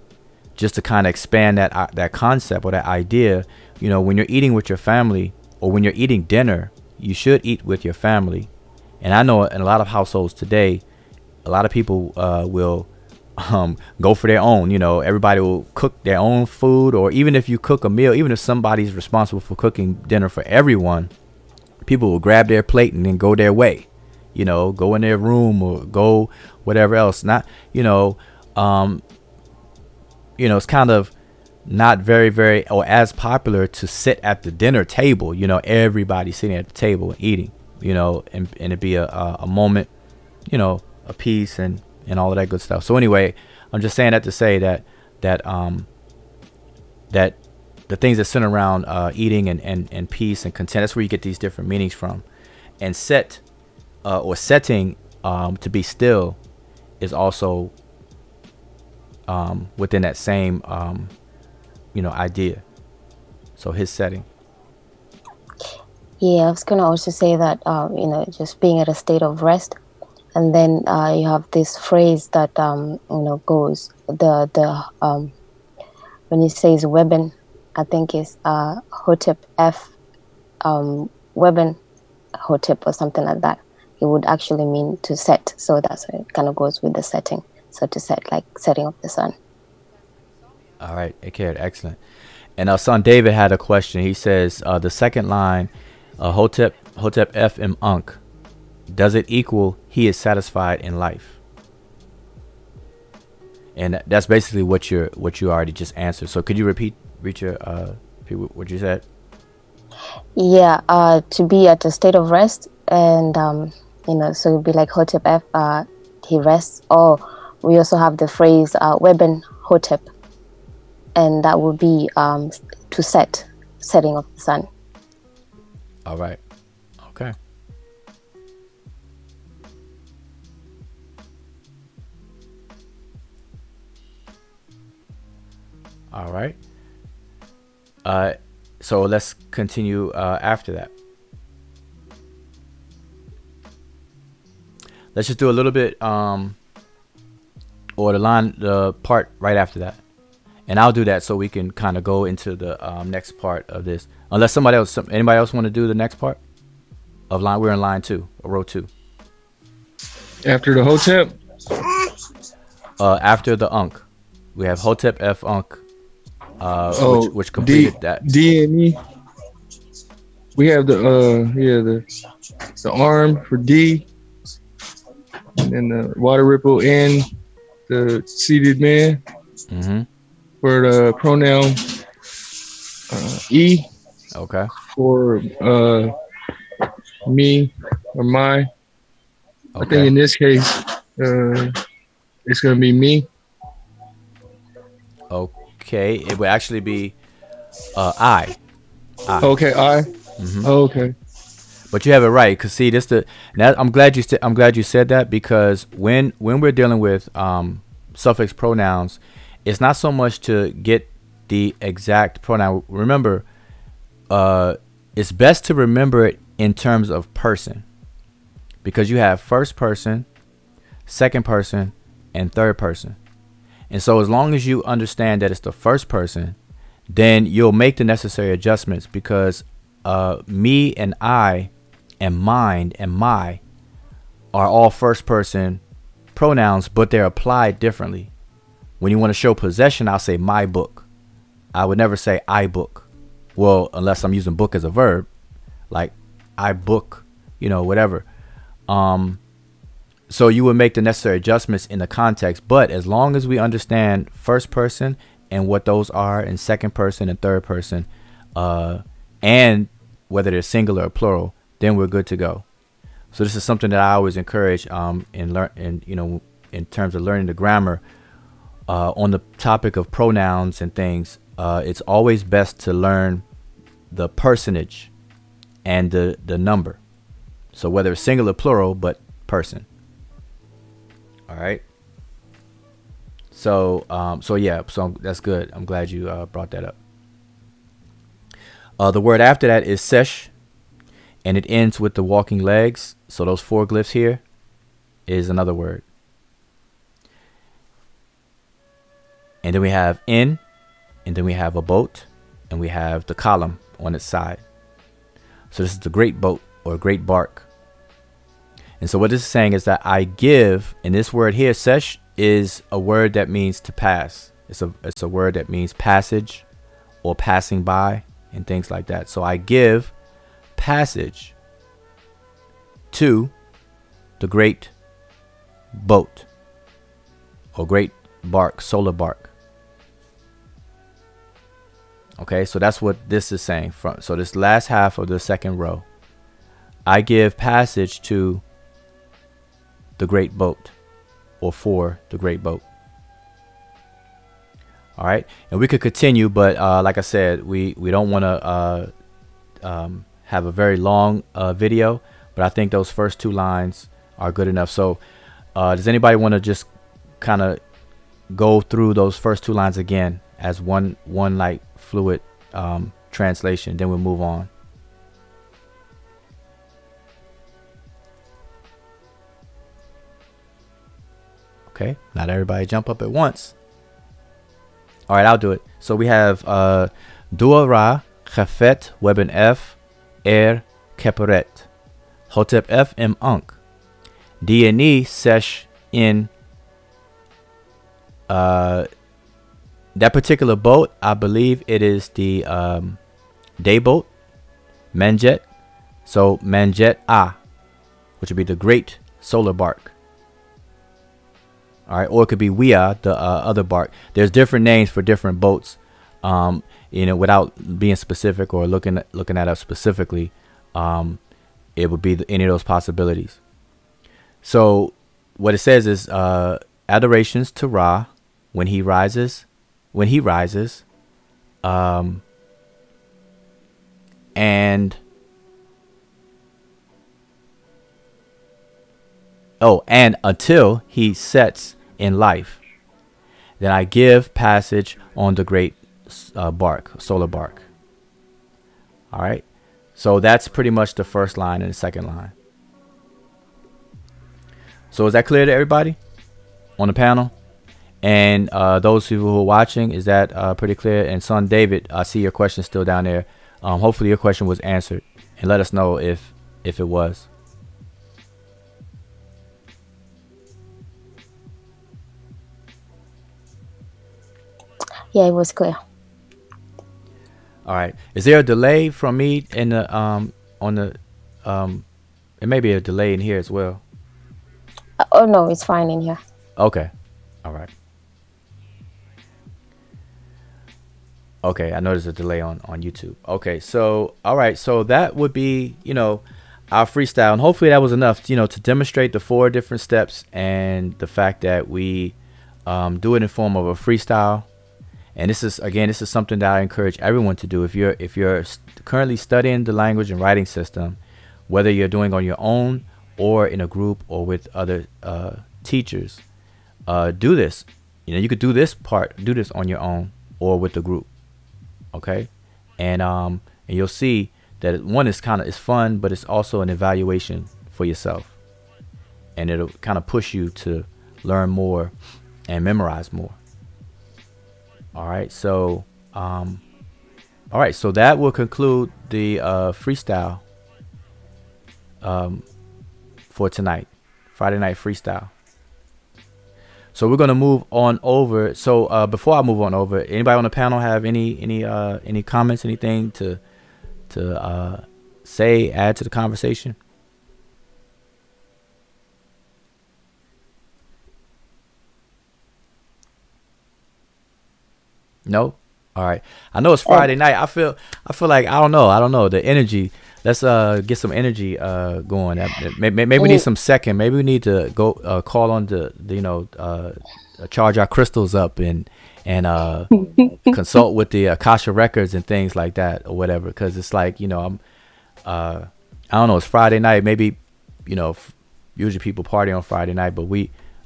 just to kind of expand that concept or that idea, you know, when you're eating with your family or when you're eating dinner, you should eat with your family. And I know in a lot of households today, a lot of people will go for their own. You know, everybody will cook their own food, or even if you cook a meal, even if somebody's responsible for cooking dinner for everyone, people will grab their plate and then go their way. You know, go in their room or go whatever else. Not, it's kind of not very or as popular to sit at the dinner table. You know, everybody sitting at the table and eating. You know, and it'd be a moment, a peace and all of that good stuff. So anyway, I'm just saying that to say that the things that center around eating and peace and content, that's where you get these different meanings from. And setting to be still is also within that same idea. So his setting. Yeah, I was gonna also say that just being at a state of rest, and then you have this phrase that goes when he says Weben, I think is Hotep F Weben Hotep or something like that. It would actually mean to set, so that's why it kind of goes with the setting. So to set, like setting of the sun. All right, okay, excellent. And our son David had a question. He says the second line, Hotep F M Unk, does it equal he is satisfied in life? And that's basically what you already just answered. So could you repeat what you said? Yeah, to be at a state of rest, and so it'd be like Hotep F, he rests. Or we also have the phrase Weben Hotep, and that would be to setting of the sun. All right. Okay. All right. So let's continue after that. Let's just do a little bit or the part right after that. And I'll do that so we can kind of go into the next part of this. Unless anybody else want to do the next part of line. We're in line 2, or row 2. After the Hotep? After the Unk. We have Hotep F Unk, which completed that. D and E. We have the arm for D, and then the water ripple and the seated man. Mm-hmm. For the pronoun E. Okay. For me or my. Okay. I think in this case, it's going to be me. Okay. It would actually be I. Okay, I. Mm-hmm. Okay. But you have it right, cause see, I'm glad you said that, because when we're dealing with suffix pronouns, it's not so much to get the exact pronoun. Remember, it's best to remember it in terms of person, because you have first person, second person, and third person. And so as long as you understand that it's the first person, then you'll make the necessary adjustments, because me and I and mine and my are all first person pronouns, but they're applied differently. When you want to show possession, I'll say my book. I would never say I book. Well, unless I'm using book as a verb, like I book, whatever. So you would make the necessary adjustments in the context. But as long as we understand first person and what those are, and second person and third person, and whether they're singular or plural, then we're good to go. So this is something that I always encourage in terms of learning the grammar. On the topic of pronouns and things, it's always best to learn the personage and the number. So whether it's singular, plural, but person. All right. So that's good. I'm glad you brought that up. The word after that is sesh, and it ends with the walking legs. So those 4 glyphs here is another word. And then we have in, and then we have a boat, and we have the column on its side. So this is the great boat or great bark. And so what this is saying is that I give, and this word here, sesh, is a word that means to pass. It's a word that means passage or passing by and things like that. So I give passage to the great boat or great bark, solar bark. Okay, so that's what this is saying. So this last half of the second row, I give passage to the great boat or for the great boat. All right, and we could continue, but like I said, we don't want to have a very long video, but I think those first two lines are good enough. So does anybody want to just kind of go through those first two lines again as one like fluid translation, then we'll move on. Okay, not everybody jump up at once. All right, I'll do it. So we have Dua Ra Chafet Weben F Keperet Hotep F M Unk DNE Sesh in that particular boat. I believe it is the day boat, Menjet. So Menjet A, which would be the great solar bark. All right, or it could be Wia, the other bark. There's different names for different boats. You know, without being specific or looking at us specifically, it would be any of those possibilities. So what it says is adorations to Ra when he rises, and until he sets in life, then I give passage on the great bark, solar bark. All right, so that's pretty much the first line and the second line. So is that clear to everybody on the panel? And those people who are watching, is that pretty clear? And son David, I see your question still down there. Hopefully your question was answered, and let us know if it was. Yeah, it was clear. All right. Is there a delay from me in the on the it may be a delay in here as well? Oh no, it's fine in here. Okay. All right. Okay, I know there's a delay on YouTube. Okay, so all right, so that would be, you know, our freestyle, and hopefully that was enough, you know, to demonstrate the 4 different steps and the fact that we do it in form of a freestyle. And this is something that I encourage everyone to do. If you're currently studying the language and writing system, whether you're doing on your own or in a group or with other teachers, do this. You know, you could do this on your own or with the group. Okay, and you'll see that one is it's fun, but it's also an evaluation for yourself, and it'll kind of push you to learn more and memorize more. All right, so so that will conclude the freestyle for tonight, Friday night freestyle. So we're gonna move on over. So before I move on over, anybody on the panel have any comments, anything to say, add to the conversation? No. All right. I know it's Friday night. I feel like I don't know the energy. Let's get some energy going. Maybe we need some second. Maybe we need to go call on the charge our crystals up and consult with the Akasha records and things like that or whatever. Because it's like, you know, I don't know. It's Friday night. Maybe, you know, usually people party on Friday night, but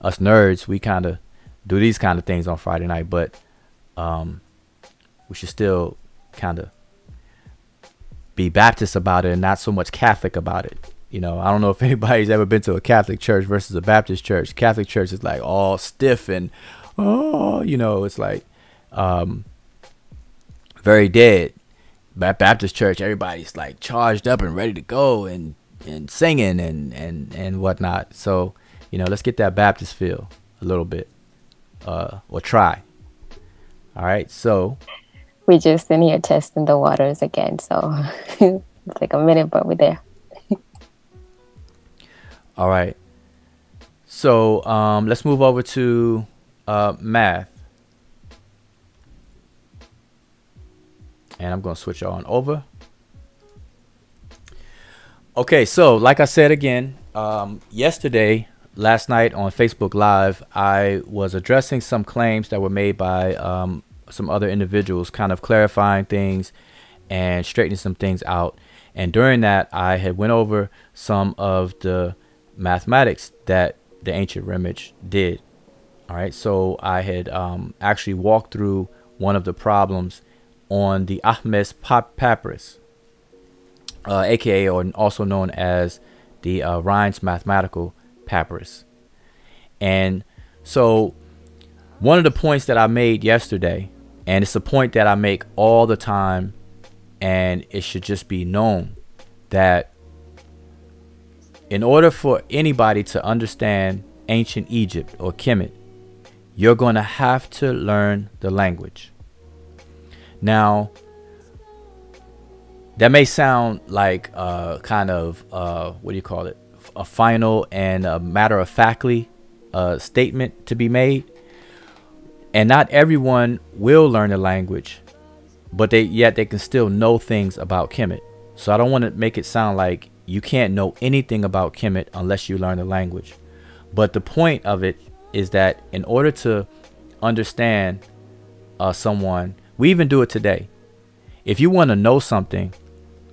us nerds, we kind of do these kind of things on Friday night. But we should still kind of be Baptist about it and not so much Catholic about it. You know, I don't know if anybody's ever been to a Catholic church versus a Baptist church. Catholic church is like all stiff and you know, it's like very dead. Baptist church, everybody's like charged up and ready to go and singing and whatnot. So, you know, let's get that Baptist feel a little bit. or try. All right, so We just in here testing the waters again, so it's like a minute, but we're there. all right. So let's move over to math. And I'm going to switch on over. Okay, so like I said again, last night on Facebook Live, I was addressing some claims that were made by some other individuals, kind of clarifying things and straightening some things out. And during that, I had went over some of the mathematics that the ancient Rimage did. All right, so I had actually walked through one of the problems on the Ahmes Papyrus, aka or also known as the Rhine's Mathematical Papyrus. And so one of the points that I made yesterday, and it's a point that I make all the time, and it should just be known, that in order for anybody to understand ancient Egypt or Kemet, you're going to have to learn the language. Now, that may sound like kind of, what do you call it, a final and a matter-of-factly statement to be made. And not everyone will learn the language, but yet they can still know things about Kemet. So I don't want to make it sound like you can't know anything about Kemet unless you learn the language. But the point of it is that in order to understand someone, we even do it today. If you want to know something,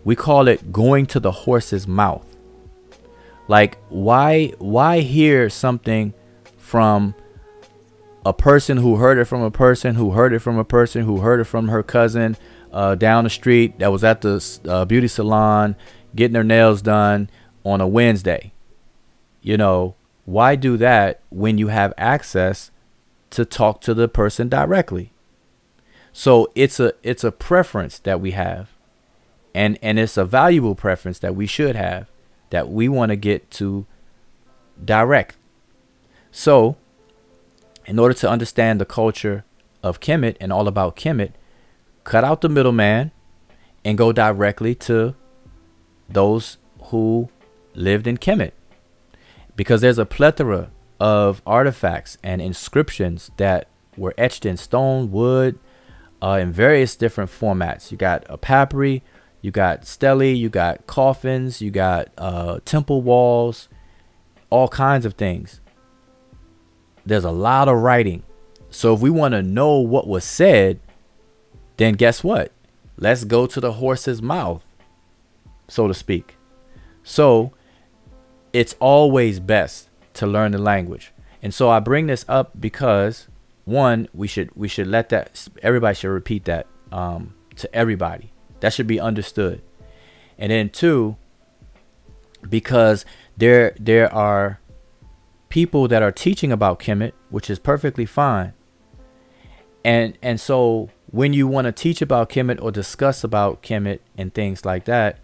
we call it going to the horse's mouth. Like, why hear something from a person who heard it from a person who heard it from a person who heard it from her cousin down the street that was at the beauty salon getting their nails done on a Wednesday? You know, why do that when you have access to talk to the person directly? So it's a preference that we have, and it's a valuable preference that we should have, that we want to get to direct. So in order to understand the culture of Kemet and all about Kemet, cut out the middleman and go directly to those who lived in Kemet, because there's a plethora of artifacts and inscriptions that were etched in stone, wood, in various different formats. You got a papyri, you got stelae, you got coffins, you got temple walls, all kinds of things. There's a lot of writing. So if we want to know what was said, then guess what? Let's go to the horse's mouth, so to speak. So it's always best to learn the language. And so I bring this up because, one, we should let that, everybody should repeat that to everybody. That should be understood. And then two, because there are people that are teaching about Kemet, which is perfectly fine. And so when you want to teach about Kemet or discuss about Kemet and things like that,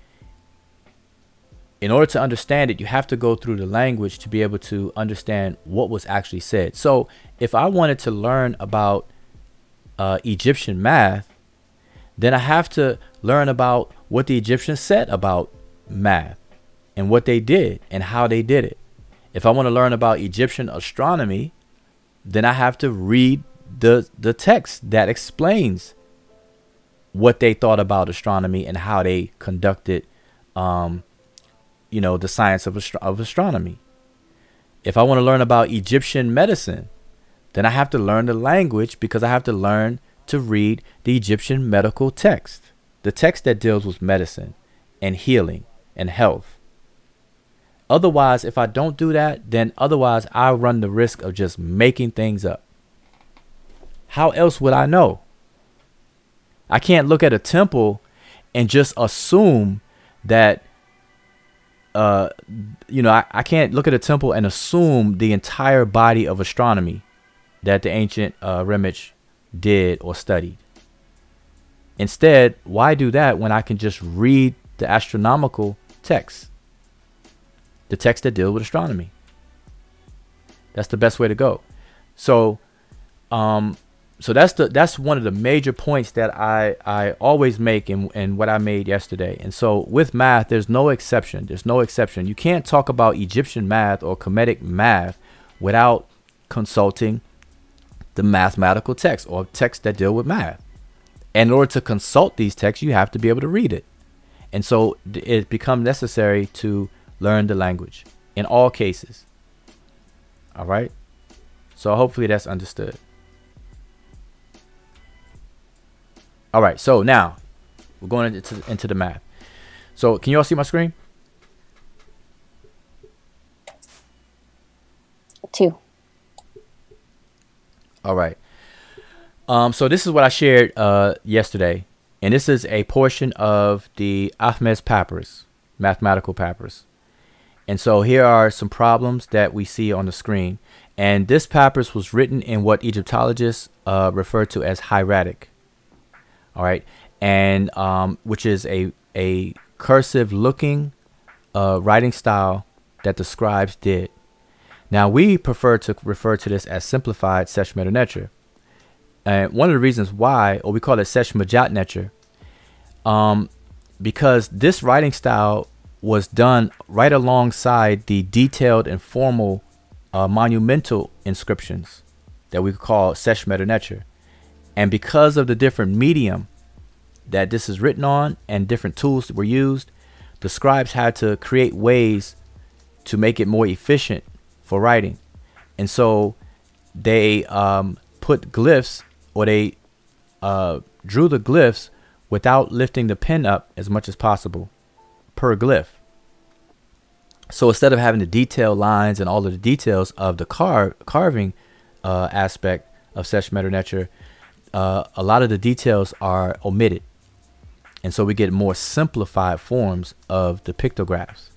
in order to understand it, you have to go through the language to be able to understand what was actually said. So if I wanted to learn about Egyptian math, then I have to learn about what the Egyptians said about math and what they did and how they did it. If I want to learn about Egyptian astronomy, then I have to read the text that explains what they thought about astronomy and how they conducted the science of astronomy. If I want to learn about Egyptian medicine, then I have to learn the language, because I have to learn to read the Egyptian medical text, the text that deals with medicine and healing and health. Otherwise, if I don't do that, then otherwise I run the risk of just making things up. How else would I know? I can't look at a temple and just assume that I can't look at a temple and assume the entire body of astronomy that the ancient Rimage did or studied. Instead, why do that when I can just read the astronomical text, the text that deal with astronomy? That's the best way to go. So So that's one of the major points that I always make in what I made yesterday. And so with math, there's no exception. There's no exception. You can't talk about Egyptian math or Kemetic math without consulting the mathematical text or texts that deal with math. And in order to consult these texts, you have to be able to read it. And so it becomes necessary to learn the language in all cases. All right. So hopefully that's understood. All right. So now we're going into the math. So can you all see my screen? 2. All right. So this is what I shared yesterday, and this is a portion of the Ahmed's papyrus, mathematical papyrus. And so here are some problems that we see on the screen. And this papyrus was written in what Egyptologists refer to as hieratic. All right, and which is a cursive looking writing style that the scribes did. Now we prefer to refer to this as simplified Sesh Medu Neter. And one of the reasons why, or we call it Sesh Majat Neter, because this writing style was done right alongside the detailed and formal monumental inscriptions that we call Sesh Medu Neter. And because of the different medium that this is written on and different tools that were used, the scribes had to create ways to make it more efficient for writing. And so they put glyphs, or they drew the glyphs without lifting the pen up as much as possible per glyph. So instead of having the detailed lines and all of the details of the carving aspect of Sesh Medu Neter, a lot of the details are omitted. And so we get more simplified forms of the pictographs.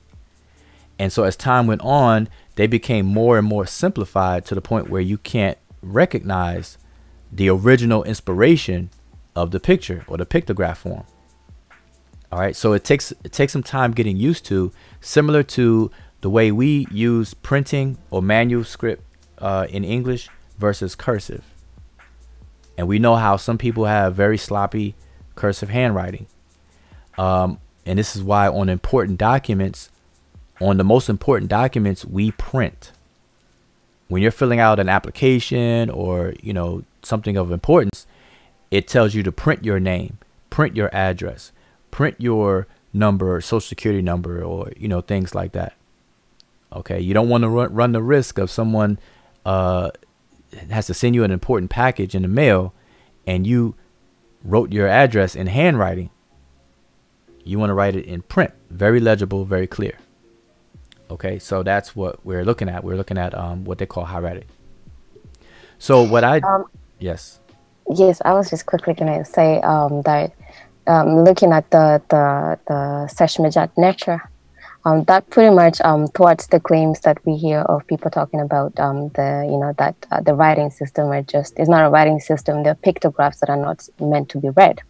And so as time went on, they became more and more simplified to the point where you can't recognize the original inspiration of the picture or the pictograph form. All right, so it takes some time getting used to, similar to the way we use printing or manuscript in English versus cursive. And we know how some people have very sloppy cursive handwriting. And this is why on important documents, on the most important documents, we print. When you're filling out an application or, you know, something of importance, it tells you to print your name, print your address, print your number, social security number, or, you know, things like that. Okay, you don't want to run the risk of someone has to send you an important package in the mail and you wrote your address in handwriting. You want to write it in print, very legible, very clear. Okay, so that's what we're looking at. We're looking at what they call hieratic. So what yes. Yes, I was just quickly going to say that looking at the Sesh Majat Neter, that pretty much thwarts the claims that we hear of people talking about the writing system is not a writing system. They're pictographs that are not meant to be read.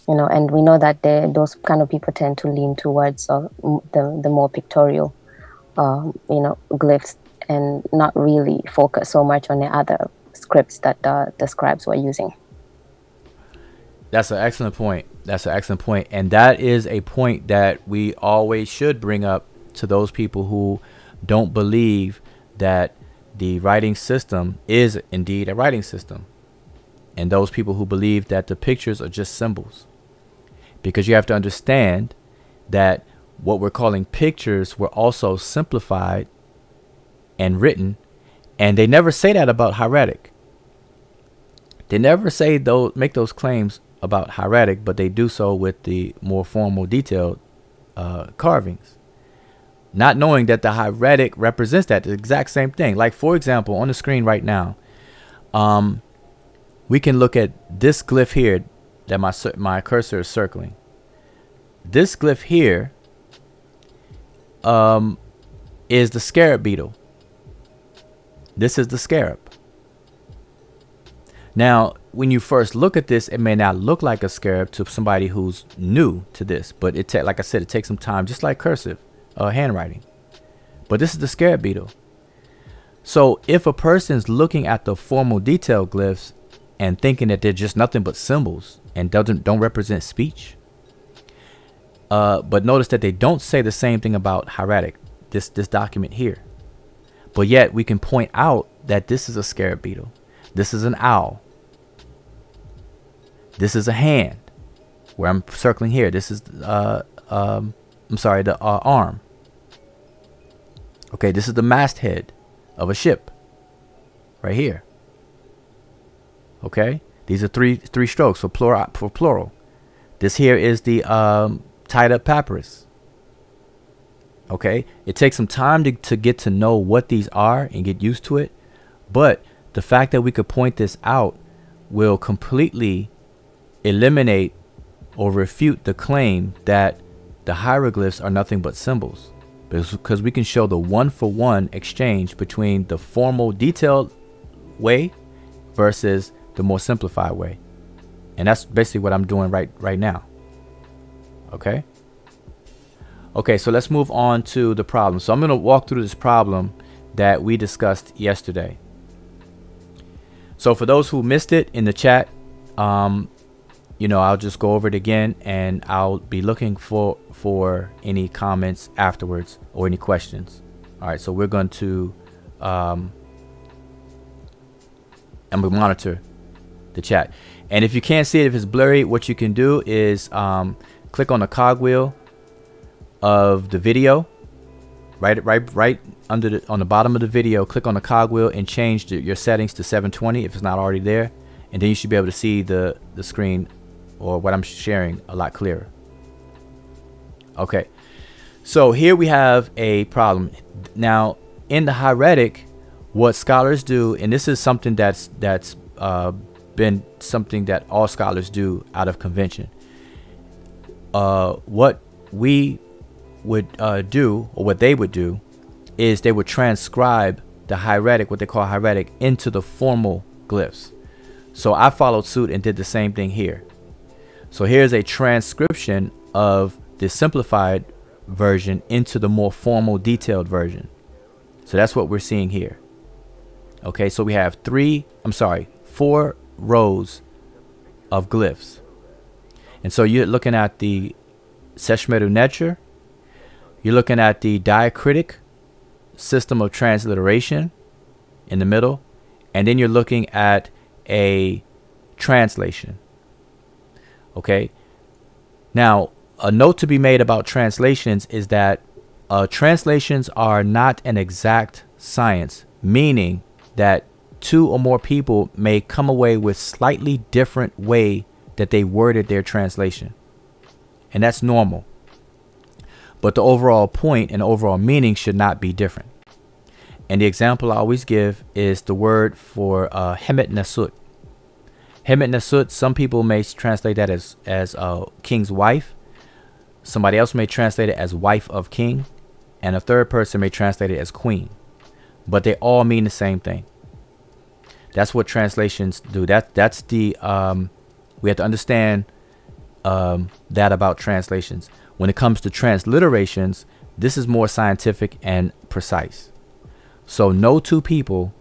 You know, and we know that those kind of people tend to lean towards the more pictorial, glyphs, and not really focus so much on the other scripts that the scribes were using. That's an excellent point. That's an excellent point. And that is a point that we always should bring up to those people who don't believe that the writing system is indeed a writing system. And those people who believe that the pictures are just symbols. Because you have to understand that what we're calling pictures were also simplified and written. And they never say that about hieratic. They never say make those claims about hieratic, but they do so with the more formal, detailed carvings, not knowing that the hieratic represents the exact same thing. Like, for example, on the screen right now, we can look at this glyph here that my cursor is circling. This glyph here is the scarab beetle. This is the scarab. Now, when you first look at this, it may not look like a scarab to somebody who's new to this, but like I said, it takes some time, just like cursive handwriting. But this is the scarab beetle. So if a person's looking at the formal detailed glyphs and thinking that they're just nothing but symbols and don't represent speech, but notice that they don't say the same thing about hieratic, this document here. But yet we can point out that this is a scarab beetle. This is an owl. This is a hand, where I'm circling here. This is, I'm sorry, the arm. Okay, this is the masthead of a ship, right here. Okay, these are three strokes for plural. This here is the tied up papyrus. Okay, it takes some time to get to know what these are and get used to it, but the fact that we could point this out will completely eliminate or refute the claim that the hieroglyphs are nothing but symbols, because we can show the one-for-one exchange between the formal detailed way versus the more simplified way. And that's basically what I'm doing right now. Okay, so let's move on to the problem. So I'm going to walk through this problem that we discussed yesterday. So for those who missed it in the chat, you know, I'll just go over it again, and I'll be looking for any comments afterwards or any questions. All right, so we're going to I'm going to monitor the chat. And if you can't see it, if it's blurry, what you can do is click on the cogwheel of the video, right under on the bottom of the video. Click on the cogwheel and change your settings to 720 if it's not already there, and then you should be able to see the screen or what I'm sharing a lot clearer. Okay, so here we have a problem. Now in the hieratic, what scholars do, and this is something that's been something that all scholars do out of convention, what we would do, or what they would do, is they would transcribe the hieratic, what they call hieratic, into the formal glyphs. So I followed suit and did the same thing here. So here's a transcription of the simplified version into the more formal detailed version. So that's what we're seeing here. Okay, so we have 4 rows of glyphs. And so you're looking at the Seshmeru Necher, you're looking at the diacritic system of transliteration in the middle, and then you're looking at a translation. Okay, now a note to be made about translations is that translations are not an exact science, meaning that 2 or more people may come away with slightly different way that they worded their translation, and that's normal. But the overall point and overall meaning should not be different. And the example I always give is the word for Hemet Nesut. Hemet Nesut, some people may translate that as king's wife. Somebody else may translate it as wife of king, and a third person may translate it as queen. But they all mean the same thing. That's what translations do. That's the we have to understand that about translations. When it comes to transliterations, this is more scientific and precise. So no 2 people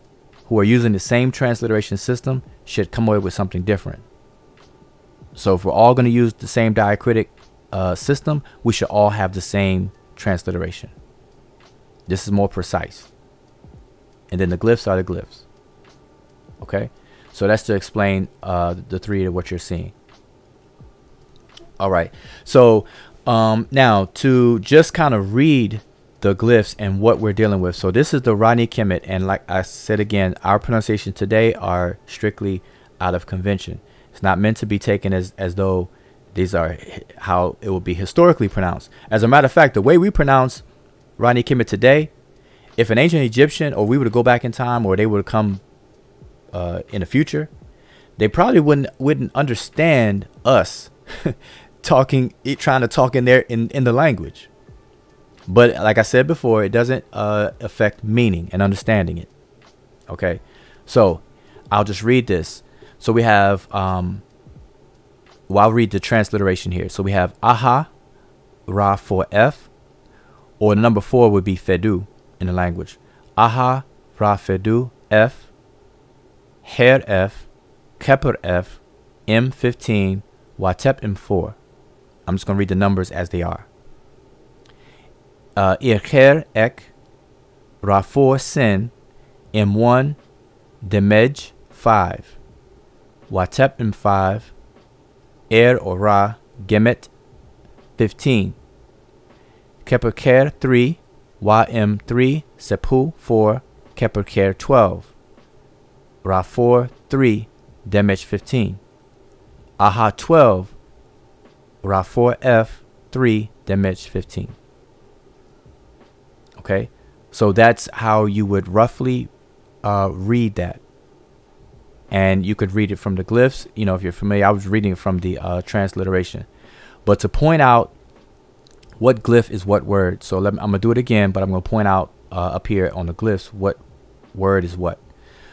who are using the same transliteration system should come away with something different. So if we're all going to use the same diacritic system, we should all have the same transliteration. This is more precise. And then the glyphs are the glyphs. Okay, so that's to explain the 3 of what you're seeing. All right, so now to just kind of read the glyphs and what we're dealing with. So this is the Rani Kemet, and like I said again, our pronunciations today are strictly out of convention. It's not meant to be taken as though these are how it will be historically pronounced. As a matter of fact, the way we pronounce Rani Kemet today, if an ancient Egyptian, or we were to go back in time, or they would come in the future, they probably wouldn't understand us trying to talk in the language. But like I said before, it doesn't affect meaning and understanding it. Okay, so I'll just read this. So we have well, I'll read the transliteration here. So we have aha, ra for F, or the number 4 would be fedu in the language. Aha, Rafedu F, Her F, Keper F, M15, Watep M4. I'm just going to read the numbers as they are. Irker Ek, Rafor Sin, M1, Demej 5, Watep M5, or Ra, Gemet 15, Keperker 3, Ym3, Sepu 4, Keperker 12, Rafor 3, Demej 15, Aha 12, Rafor F 3, Demej 15. Okay, so that's how you would roughly read that. And you could read it from the glyphs. You know, if you're familiar, I was reading it from the transliteration. But to point out what glyph is what word, so I'm going to do it again, but I'm going to point out up here on the glyphs what word is what.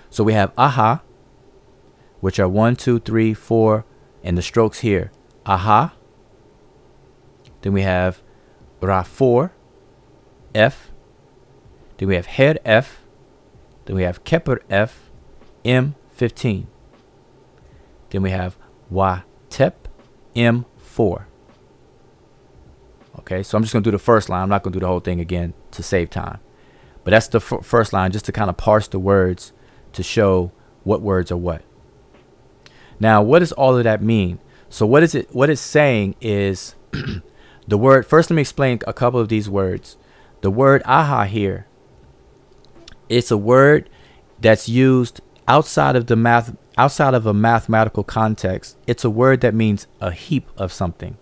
So we have aha, which are 1, 2, 3, 4, and the strokes here. Aha. Then we have Ra4, F. Then we have Her F. Then we have Keper F, M15. Then we have Watep M4. Okay, so I'm just going to do the first line. I'm not going to do the whole thing again to save time. But that's the first line, just to kind of parse the words to show what words are what. Now, what does all of that mean? So what is it? What it's saying is the word. First, let me explain a couple of these words. The word aha here, it's a word that's used outside of a mathematical context. It's a word that means a heap of something.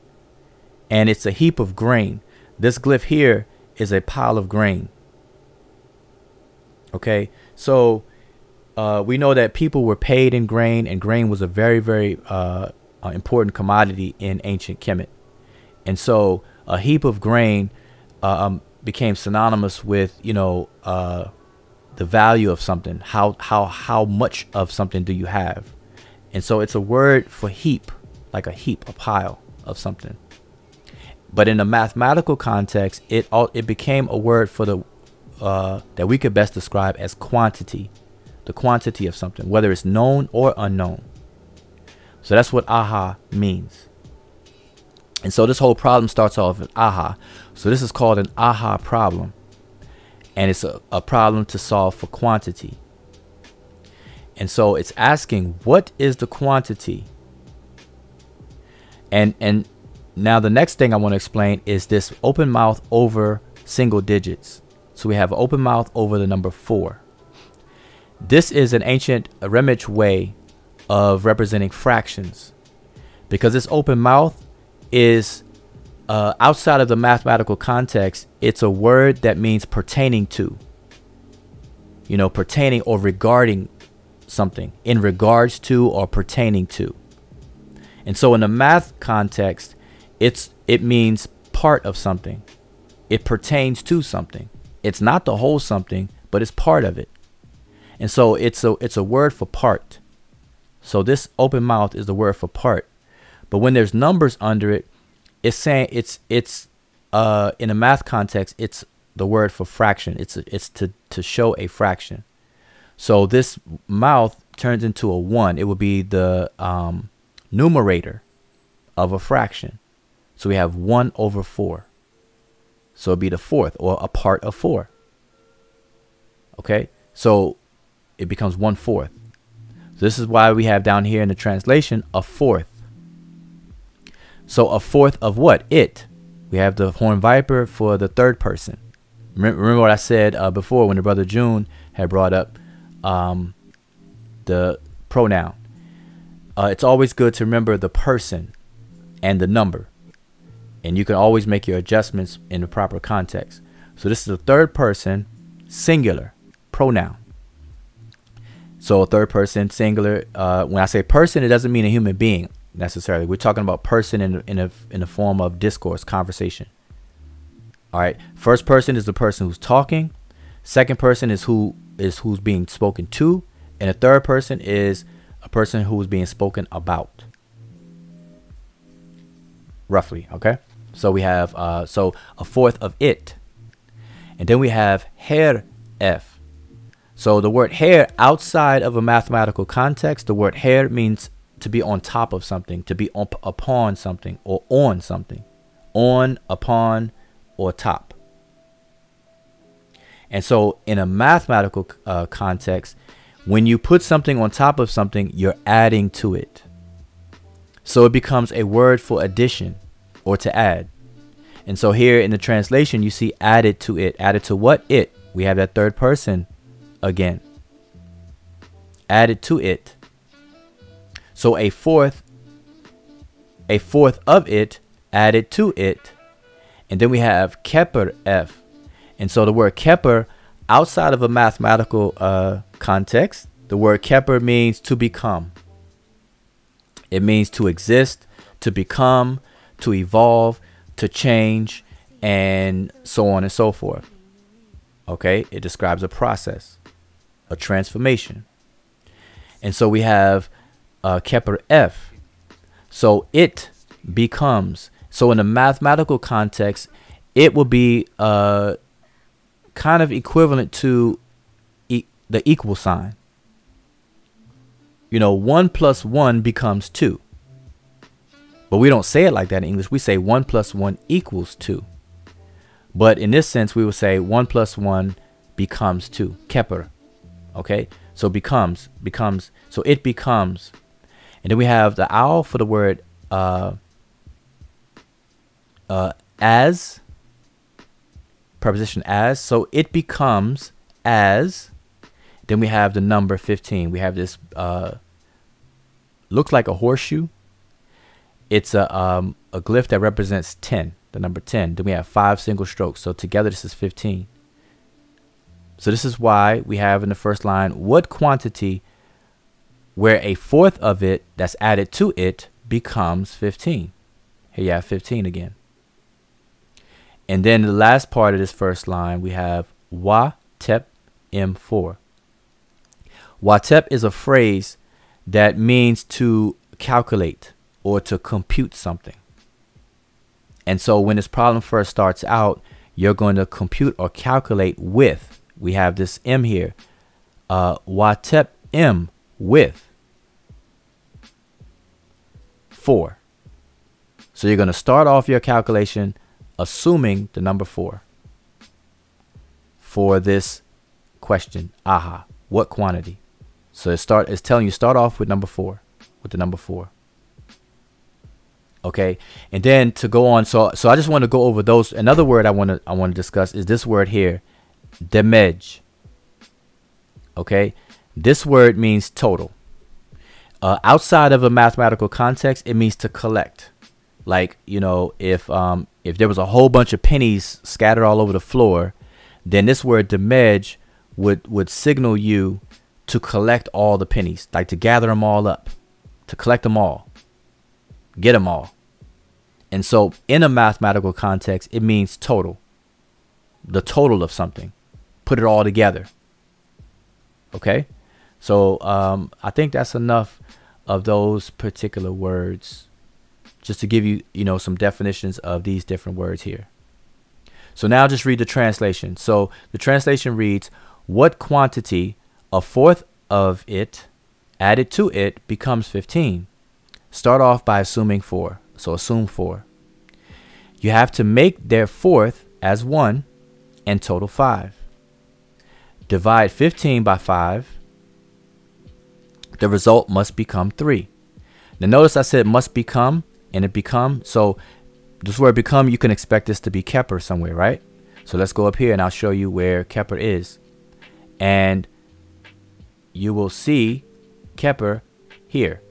And it's a heap of grain. This glyph here is a pile of grain. Okay, so we know that people were paid in grain, and grain was a very, very important commodity in ancient Kemet. And so a heap of grain became synonymous with, you know, the value of something. How much of something do you have? And so it's a word for heap, like a heap, a pile of something. But in a mathematical context, it became a word for the that we could best describe as quantity, the quantity of something, whether it's known or unknown. So that's what aha means. And so this whole problem starts off with aha. So this is called an aha problem. And it's a problem to solve for quantity. And so it's asking, what is the quantity? And now the next thing I want to explain is this open mouth over single digits. So we have open mouth over the number 4. This is an ancient Remich way of representing fractions, because this open mouth is outside of the mathematical context. It's a word that means pertaining to, you know, pertaining or regarding something, in regards to or pertaining to. And so in the math context, it means part of something. It pertains to something. It's not the whole something, but it's part of it. And so it's a word for part. So this open mouth is the word for part. But when there's numbers under it, it's saying it's in a math context, it's the word for fraction. It's to show a fraction. So this mouth turns into a 1. It would be the numerator of a fraction. So we have 1 over 4. So it'd be the 4th, or a part of 4. Okay, so it becomes 1/4. So this is why we have down here in the translation a 4th. So a 4th of what? It. We have the horned viper for the third person. Remember what I said before when the brother June had brought up the pronoun. It's always good to remember the person and the number. And you can always make your adjustments in the proper context. So this is the third person singular pronoun. So a third person singular. When I say person, it doesn't mean a human being necessarily. We're talking about person in the form of discourse, conversation. All right. First person is the person who's talking. Second person is who's being spoken to, and the third person is a person who is being spoken about. Roughly, okay. So we have so a 4th of it, and then we have her f. So the word hair outside of a mathematical context, the word hair means to be on top of something, to be upon something, or on something. On, upon, or top. And so in a mathematical context, when you put something on top of something, you're adding to it. So it becomes a word for addition or to add. And so here in the translation, you see added to it. Added to what? It. We have that third person again. Added to it. So a fourth of it added to it. And then we have keper F. And so the word keper, outside of a mathematical context, the word keper means to become. It means to exist, to become, to evolve, to change, and so on and so forth. Okay, it describes a process, a transformation. And so we have keper F. So it becomes. So in a mathematical context, it will be kind of equivalent to the equal sign. You know, 1 plus 1 becomes 2. But we don't say it like that in English. We say 1 plus 1 equals 2. But in this sense, we would say 1 plus 1 becomes 2. Keper. Okay? So becomes. So it becomes. And then we have the owl for the word as. Preposition as. So it becomes as. Then we have the number 15. We have this looks like a horseshoe. It's a glyph that represents 10, the number 10. Then we have 5 single strokes. So together this is 15. So this is why we have in the first line, what quantity where a fourth of it that's added to it becomes 15. Here you have 15 again. And then the last part of this first line, we have wa tep m4. Watep is a phrase that means to calculate or to compute something. And so when this problem first starts out, you're going to compute or calculate with. We have this m here. Watep m with 4. So you're going to start off your calculation assuming the number 4 for this question. Aha, what quantity? So it's telling you start off with number 4, with the number 4. Okay, and then to go on, so I just want to go over those. Another word I want to discuss is this word here, demej. Okay, this word means total. Outside of a mathematical context, it means to collect. Like, you know, if there was a whole bunch of pennies scattered all over the floor, then this word demej would signal you to collect all the pennies, like to gather them all up, to collect them all, get them all. And so in a mathematical context, it means total, the total of something, put it all together. Okay, so I think that's enough of those particular words, just to give you, some definitions of these different words here. So now just read the translation. So the translation reads, what quantity a fourth of it added to it becomes 15. Start off by assuming 4. So assume 4. You have to make their fourth as 1 and total 5. Divide 15 by 5. The result must become 3. Now notice I said must become and it become. So this word become, you can expect this to be keper somewhere, right? So let's go up here and I'll show you where keper is. And you will see keper here.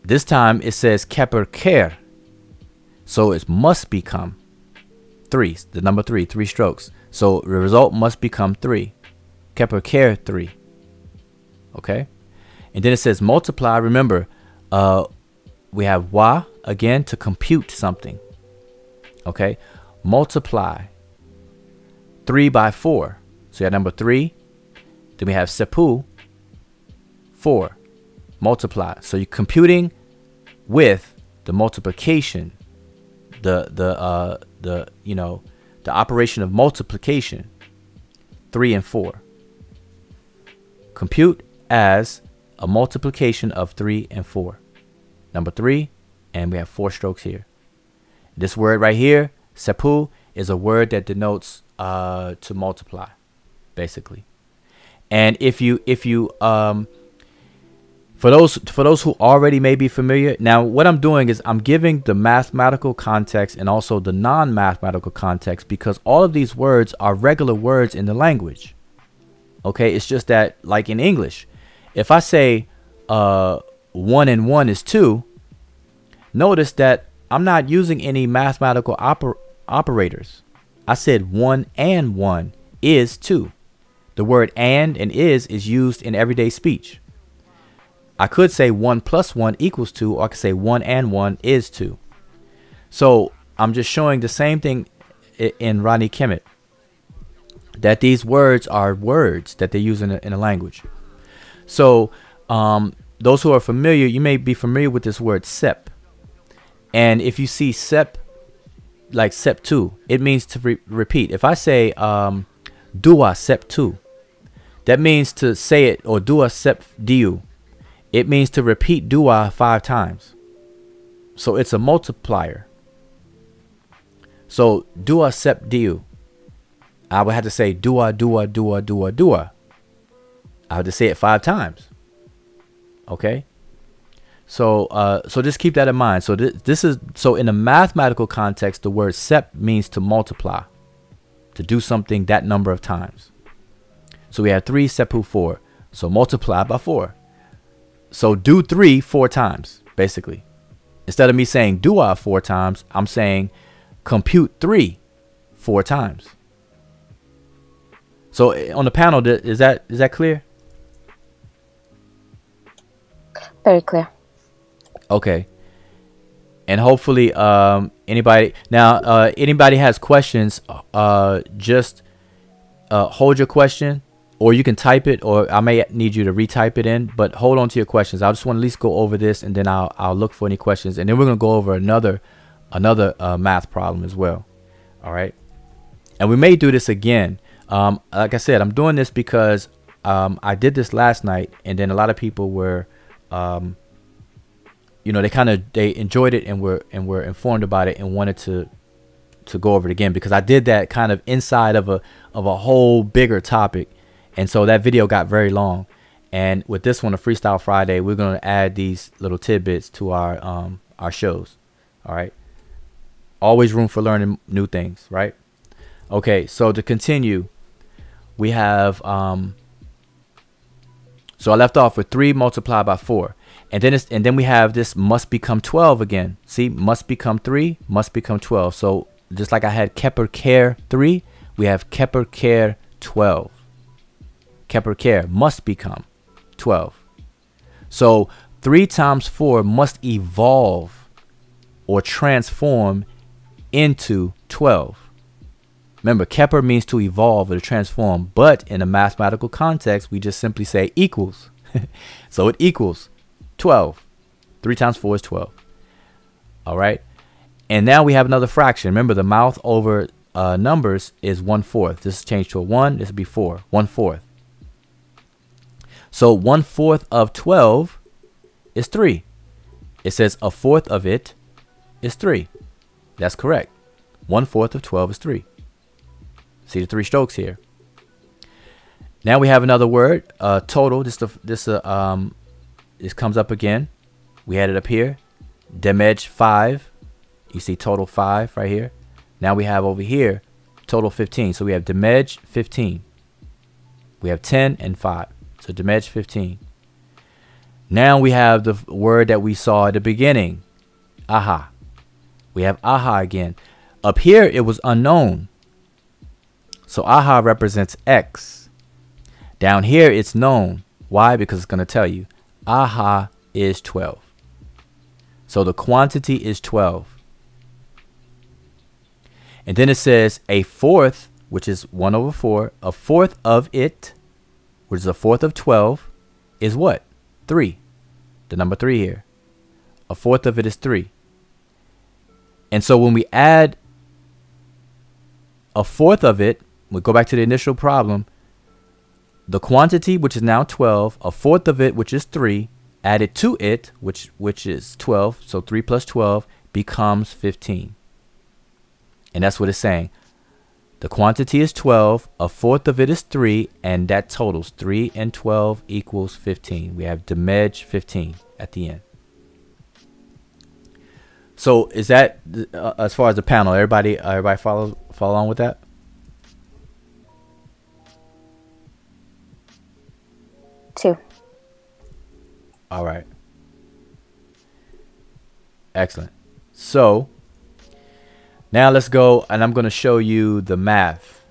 This time it says keper ker. So it must become 3, the number 3, 3 strokes. So the result must become 3. Keper ker 3. Okay. And then it says multiply. Remember, we have wa again to compute something. Okay. Multiply 3 by 4. So you have number 3. Then we have sepu 4. Multiply. So you're computing with the multiplication, the the operation of multiplication, 3 and 4. Compute as a multiplication of 3 and 4. Number 3, and we have 4 strokes here. This word right here, sepu, is a word that denotes to multiply, basically. And if you for those who already may be familiar, now what I'm doing is I'm giving the mathematical context and also the non-mathematical context, because all of these words are regular words in the language. Okay, it's just that, like in English, if I say 1 and 1 is 2, notice that I'm not using any mathematical operators. I said 1 and 1 is 2. The word and is used in everyday speech. I could say 1 plus 1 equals 2, or I could say 1 and 1 is 2. So I'm just showing the same thing in Ronnie Kemet, that these words are words that they use in a language. So those who are familiar, you may be familiar with this word sep. And if you see sep, like sep 2, it means to repeat. If I say dua sep 2, that means to say it, or dua sep diu. It means to repeat dua 5 times. So it's a multiplier. So dua sep diu, I would have to say dua dua dua dua dua. I have to say it 5 times. Okay. So so just keep that in mind. So this is, so in a mathematical context, the word sep means to multiply, to do something that number of times. So we have 3 sepu 4. So multiply by 4. So do 3 4 times, basically. Instead of me saying dua 4 times, I'm saying compute 3 4 times. So on the panel, is that clear? Very clear. Okay. And hopefully anybody has questions, just hold your question, or you can type it, or I may need you to retype it in, but hold on to your questions. I just want to at least go over this, and then I'll look for any questions, and then we're going to go over another math problem as well. All right. And we may do this again. Like I said, I'm doing this because I did this last night, and then a lot of people were they enjoyed it and were informed about it and wanted to go over it again, because I did that kind of inside of a whole bigger topic. And so that video got very long. And with this one, a Freestyle Friday, we're going to add these little tidbits to our shows. All right. Always room for learning new things, right? Okay. So to continue, we have, so I left off with 3 multiplied by 4. And then we have this must become 12 again. See, must become 3, must become 12. So just like I had Kepper Care 3, we have Kepper Care 12. Kepper Care must become 12. So 3 times 4 must evolve or transform into 12. Remember, Kepper means to evolve or to transform, but in a mathematical context, we just simply say equals. So it equals 12. 3 times 4 is 12. All right. And now we have another fraction. Remember, the mouth over numbers is 1/4. This is changed to a 1. This will be 4. 1/4. So 1/4 of 12 is 3. It says a fourth of it is 3. That's correct. 1/4 of 12 is 3. See the 3 strokes here. Now we have another word, total. This comes up again. We had it up here. Damage 5. You see total 5 right here. Now we have over here total 15. So we have damage 15. We have 10 and 5. So damage 15. Now we have the word that we saw at the beginning. Aha. We have aha again. Up here it was unknown. So aha represents X. Down here it's known. Why? Because it's going to tell you. Aha is 12. So the quantity is 12. And then it says a fourth, which is 1/4. A fourth of it, which is a fourth of 12, is what? 3. The number 3 here. A fourth of it is 3. And so when we add a fourth of it, we go back to the initial problem, the quantity, which is now 12, a fourth of it, which is 3, added to it, which is 12, so 3 plus 12 becomes 15. And that's what it's saying. The quantity is 12, a fourth of it is 3, and that totals 3 and 12 equals 15. We have Demej 15 at the end. So is that, as far as the panel, everybody follow on with that? Two. All right. Excellent. So now let's go, and I'm going to show you the math.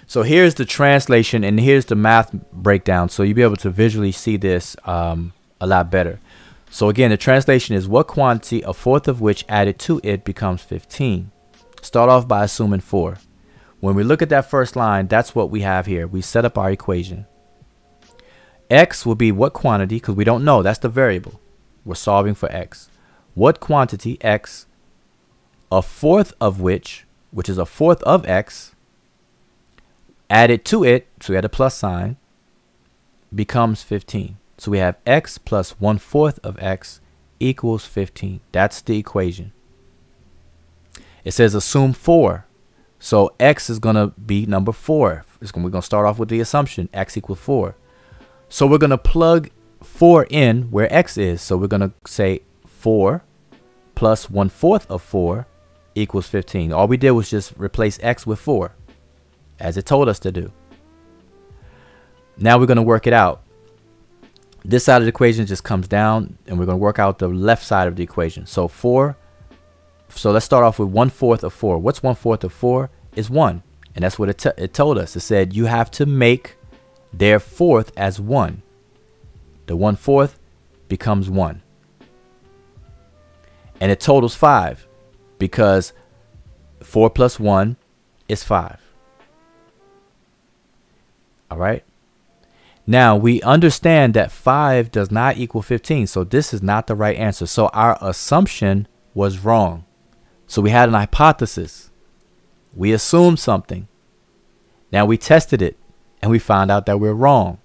So here's the translation, and here's the math breakdown, so you'll be able to visually see this a lot better. So again, the translation is what quantity, a fourth of which added to it becomes 15. Start off by assuming 4. When we look at that first line, that's what we have here. We set up our equation. X will be what quantity, because we don't know. That's the variable. We're solving for X. What quantity, X, a fourth of which is a fourth of X, added to it, so we had a plus sign, becomes 15. So we have X plus 1/4 of X equals 15. That's the equation. It says assume 4. So X is going to be number 4. We're going to start off with the assumption X equals 4. So we're going to plug 4 in where X is. So we're going to say 4 plus 1/4 of 4 equals 15. All we did was just replace X with 4, as it told us to do. Now we're going to work it out. This side of the equation just comes down, and we're going to work out the left side of the equation. So 4. So let's start off with 1/4 of 4. What's 1/4 of 4? Is 1. And that's what it told us. It said you have to make their fourth as 1. The 1/4 becomes 1. And it totals 5, because 4 plus 1 is 5. All right. Now we understand that 5 does not equal 15. So this is not the right answer. So our assumption was wrong. So we had an hypothesis. We assumed something. Now we tested it, and we found out that we're wrong.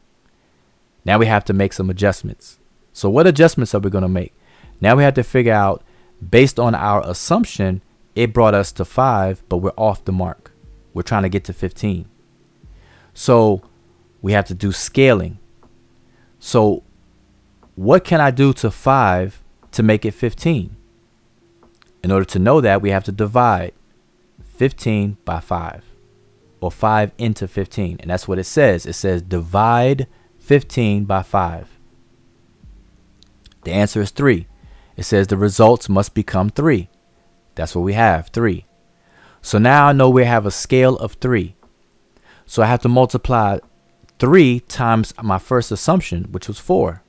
Now we have to make some adjustments. So what adjustments are we going to make? Now we have to figure out, based on our assumption, it brought us to 5, but we're off the mark. We're trying to get to 15. So we have to do scaling. So what can I do to 5 to make it 15? In order to know that, we have to divide 15 by 5, or 5 into 15. And that's what it says. It says divide 15 by 5. The answer is 3. It says the results must become 3. That's what we have, 3. So now I know we have a scale of 3. So I have to multiply 3 times my first assumption, which was 4.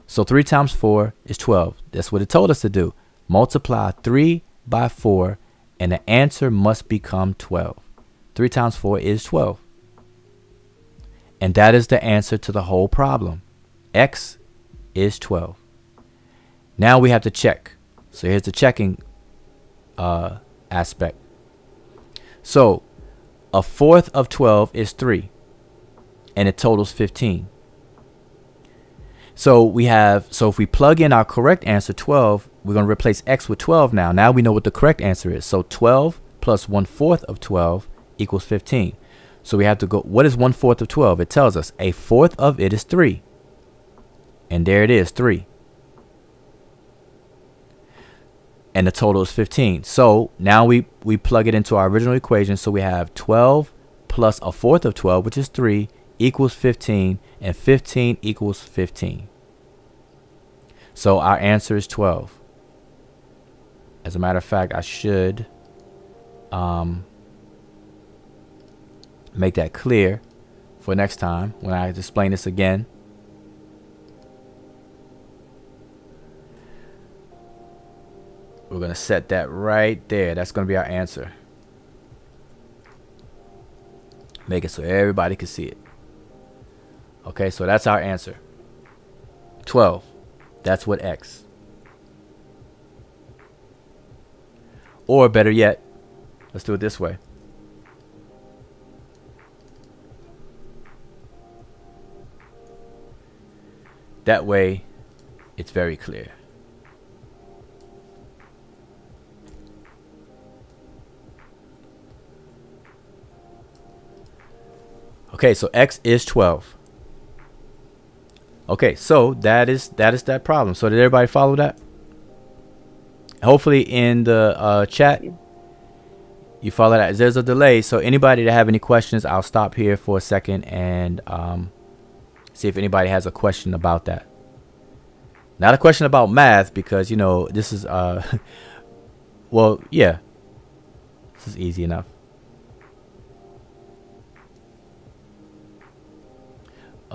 So 3 times 4 is 12. That's what it told us to do. Multiply 3 by 4, and the answer must become 12. 3 times 4 is 12. And that is the answer to the whole problem. X is 12. Now we have to check. So here's the checking aspect. So a fourth of 12 is 3. And it totals 15. So if we plug in our correct answer, 12, we're going to replace X with 12 now. Now we know what the correct answer is. So 12 plus 1/4 of 12 equals 15. So we have to go, what is 1/4 of 12? It tells us a fourth of it is 3. And there it is, 3. And the total is 15. So now we plug it into our original equation. So we have 12 plus a fourth of 12, which is 3, equals 15, and 15 equals 15. So our answer is 12. As a matter of fact, I should make that clear for next time when I explain this again. We're going to set that right there. That's going to be our answer. Make it so everybody can see it. Okay, so that's our answer. 12. That's what X. Or better yet, let's do it this way. That way, it's very clear. Okay, so x is 12. Okay, so that is that problem. So did everybody follow that? Hopefully in the chat, you follow that. There's a delay, so anybody that have any questions, I'll stop here for a second and see if anybody has a question about that. Not a question about math, because, you know, this is well, yeah, this is easy enough.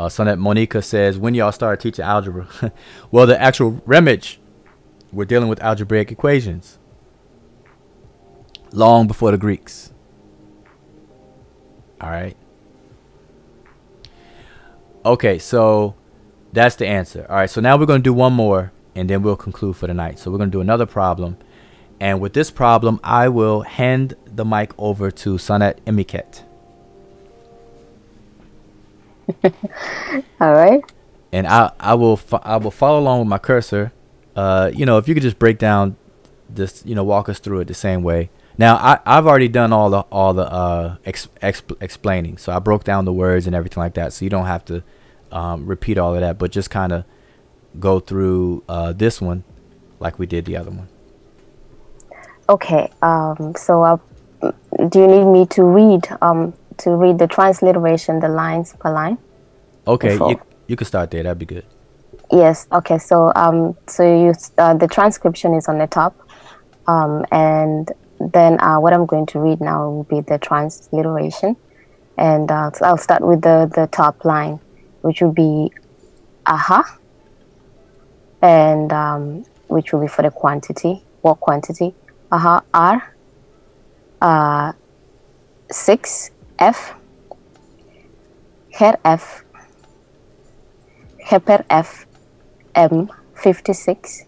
Sonnet Monica says, when y'all start teaching algebra? Well, the actual remage, we're dealing with algebraic equations long before the Greeks. All right. Okay, so that's the answer. All right, so now we're going to do one more, and then we'll conclude for the night. So we're going to do another problem. And with this problem, I will hand the mic over to Sonnet Emiket. All right. And I will follow along with my cursor. You know, if you could just break down this, you know, walk us through it the same way. Now I've already done all the explaining, so I broke down the words and everything like that, so you don't have to repeat all of that, but just kind of go through this one like we did the other one. Okay. So do you need me to read the transliteration, the lines per line? Okay, you can start there. That'd be good. Yes. Okay. So the transcription is on the top, and then what I'm going to read now will be the transliteration, and I'll start with the top line, which will be aha, and which will be for the quantity. What quantity? Aha, R, 6 F, her F, Heper F, M 56,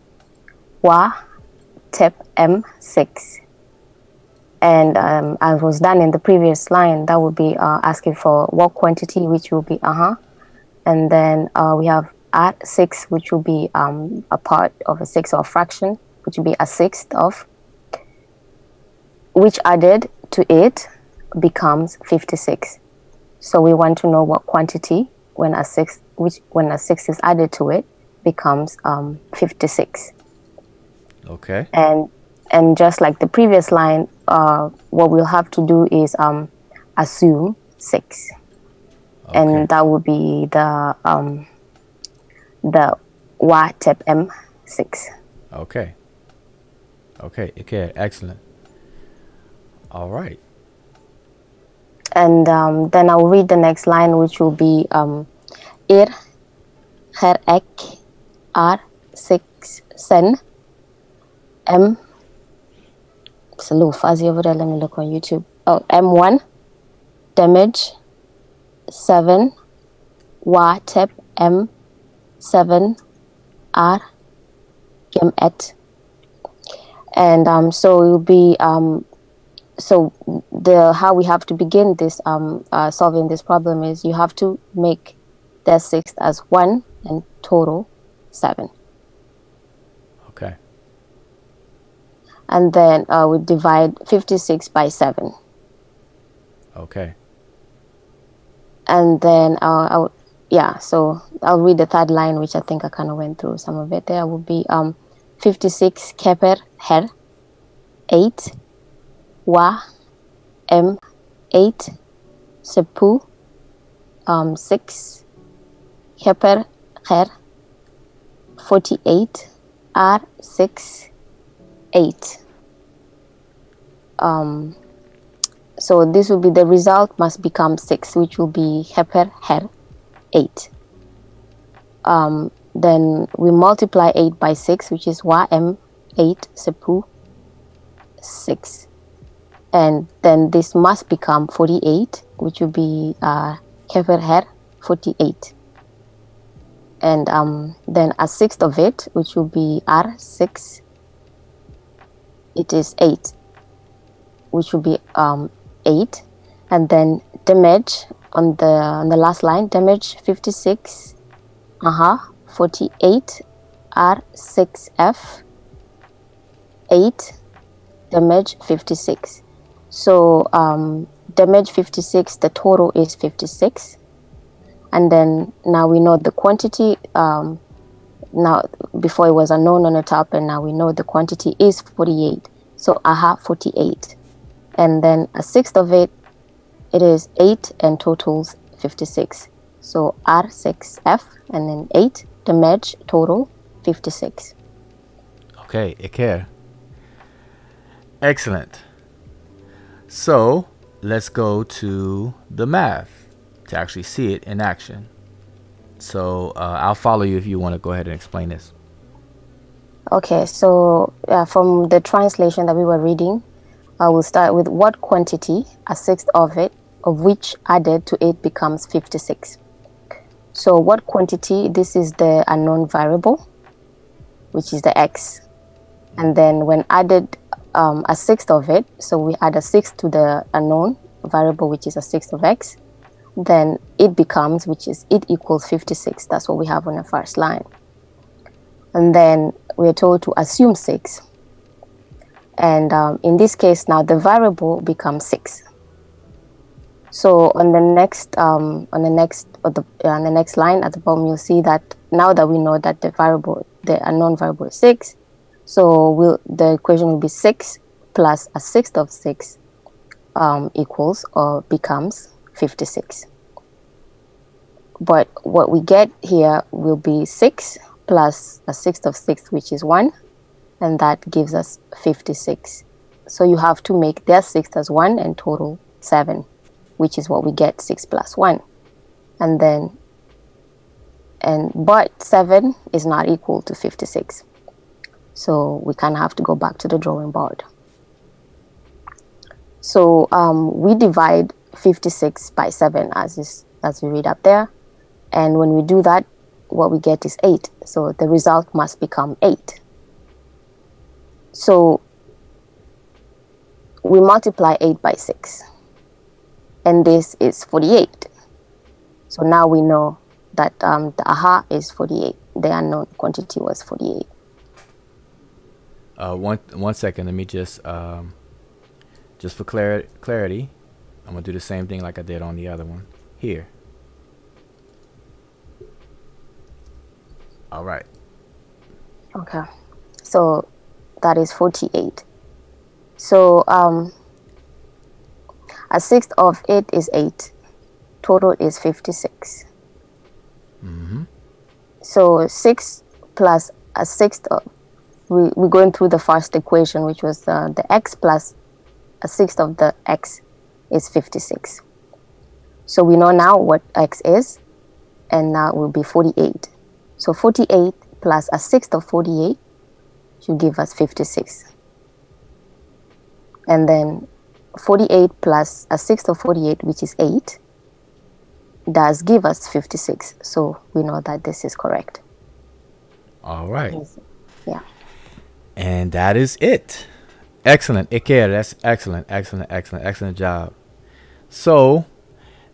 Wa Tep M 6. And as was done in the previous line, that would be asking for what quantity, which will be and then we have R6, which will be a part of a sixth, or a fraction, which will be a sixth of, which added to it becomes 56. So we want to know what quantity when a sixth is added to it becomes 56. Okay. And just like the previous line, what we'll have to do is assume 6. Okay. And that would be the Wa Tep M 6. Okay. Okay. Excellent. All right. And then I'll read the next line, which will be Ir Her Ek R6 Sen M. It's a little fuzzy over there. Let me look on YouTube. Oh, M1 damage 7 Wa Tep M7 R Gem Et. And so it will be so how we have to begin this solving this problem is you have to make the sixth as 1 and total 7. Okay. And then we divide 56 by 7. Okay. And then so I'll read the third line, which I think I kind of went through some of it. There will be 56 Keper Her 8 Wa M 8 Sepu 6 Keper Her 48 R 6 8. So this will be the result must become 6, which will be Heper Her 8. Then we multiply 8 by 6, which is Wa M 8 Sepu 6. And then this must become 48, which will be Heper Her 48. And then a sixth of it, which will be R6, it is 8, which will be 8. And then damage on the last line, damage 56 48 R6F 8 damage 56. So damage 56, the total is 56. And then now we know the quantity. Now, before it was unknown on the top, and now we know the quantity is 48. So I have 48. And then a sixth of it, it is 8 and totals 56. So R6F and then 8, damage total 56. Okay, Iker. Excellent. So let's go to the math to actually see it in action. So I'll follow you if you want to go ahead and explain this. Okay, so from the translation that we were reading, I will start with what quantity, a sixth of it, of which added to it becomes 56. So what quantity, this is the unknown variable, which is the x. And then when added a sixth of it, so we add a sixth to the unknown variable, which is a sixth of x, then it becomes, which is it equals 56. That's what we have on the first line. And then we're told to assume 6. And in this case now the variable becomes 6. So on the next line at the bottom, you'll see that now that we know that the unknown variable is 6, so the equation will be 6 plus a sixth of 6 equals or becomes 56. But what we get here will be 6 plus a sixth of 6, which is 1, and that gives us 56. So you have to make their sixth as 1 and total 7, which is what we get, 6 plus 1. But 7 is not equal to 56. So we kind of have to go back to the drawing board. So we divide 56 by 7 as we read up there. And when we do that, what we get is 8. So the result must become 8. So we multiply 8 by 6. And this is 48. So now we know that the aha is 48. The unknown quantity was 48. One second. Let me just for clarity, I'm gonna do the same thing like I did on the other one here. All right. Okay. So that is 48. So a sixth of it is 8. Total is 56. Mm-hmm. So 6 plus a sixth of, we're going through the first equation, which was the x plus a sixth of the x is 56. So we know now what x is, and now it will be 48. So 48 plus a sixth of 48 should give us 56. And then 48 plus a sixth of 48, which is 8, does give us 56. So we know that this is correct. All right. Yeah. And that is it. Excellent. Iker, that's excellent job. So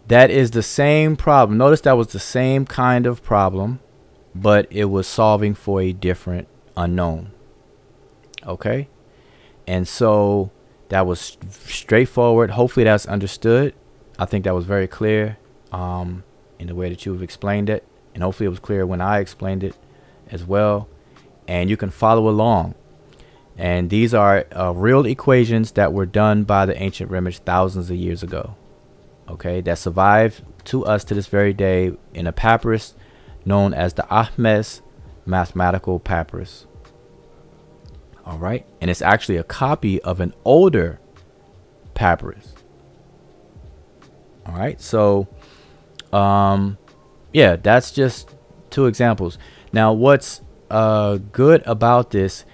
that is the same problem. Notice that was the same kind of problem, but it was solving for a different unknown. Okay. And so that was straightforward. Hopefully that's understood. I think that was very clear in the way that you've explained it. And hopefully it was clear when I explained it as well. And you can follow along. And these are real equations that were done by the ancient Remish thousands of years ago. Okay, that survived to us to this very day in a papyrus known as the Ahmes mathematical papyrus. All right, and it's actually a copy of an older papyrus. All right, so yeah, that's just 2 examples. Now what's good about this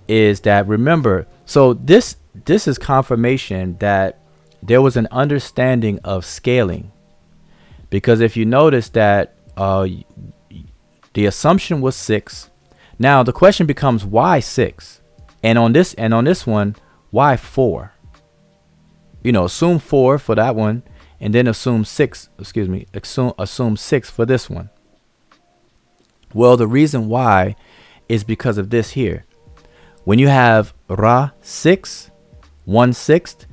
is that, remember, so this is confirmation that there was an understanding of scaling, because if you notice that the assumption was 6. Now the question becomes, why 6? And on this one, why 4? You know, assume 4 for that one, and then assume 6. Assume 6 for this one. Well, the reason why is because of this here. When you have Ra 6, 1/6,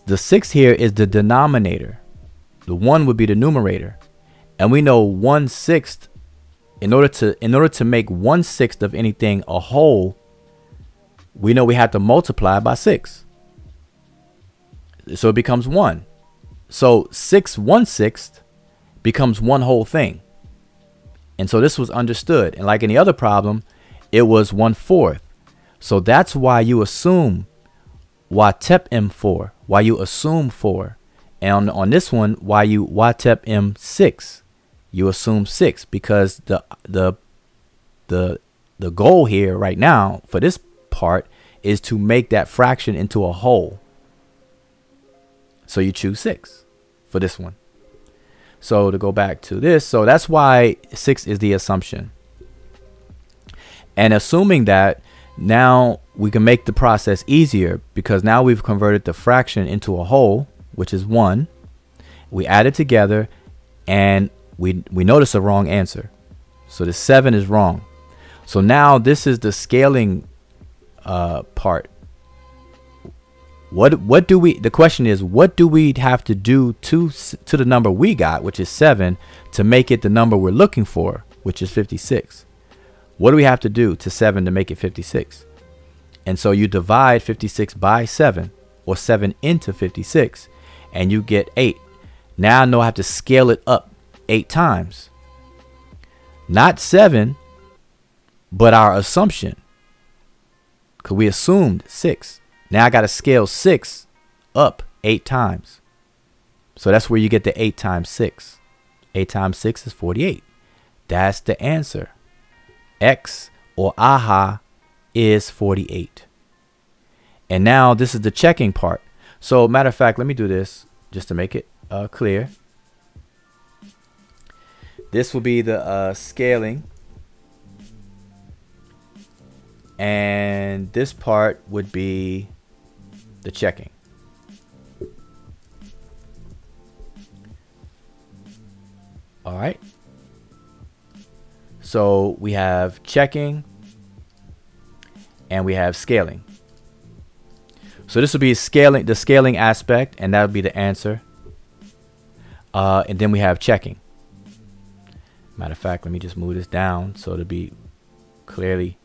the 6 here is the denominator. The 1 would be the numerator. And we know 1/6, in order to make 1/6 of anything a whole, we know we have to multiply by 6. So it becomes 1. So 6 1/6 becomes one whole thing. And so this was understood. And like any other problem, it was 1/4. So that's why you assume Watep M4, why you assume 4. And on this one, why you Watep M6, you assume 6, because the goal here right now for this part is to make that fraction into a whole. So you choose 6 for this one. So to go back to this, so that's why 6 is the assumption. And assuming that, now we can make the process easier, because now we've converted the fraction into a whole, which is 1. We add it together and we notice a wrong answer. So the 7 is wrong. So now this is the scaling part. What do we, the question is, what do we have to do to the number we got, which is 7, to make it the number we're looking for, which is 56? What do we have to do to 7 to make it 56? And so you divide 56 by 7, or 7 into 56, and you get 8. Now I know I have to scale it up 8 times. Not 7, but our assumption, because we assumed 6. Now I got to scale 6 up 8 times. So that's where you get the 8 times 6. 8 times 6 is 48. That's the answer. X, or AHA, is 48. And now this is the checking part. So matter of fact, let me do this just to make it clear. This will be the scaling. And this part would be the checking. All right. So we have checking and we have scaling. So this will be scaling, the scaling aspect, and that would be the answer. And then we have checking. Matter of fact, let me just move this down so to be clearly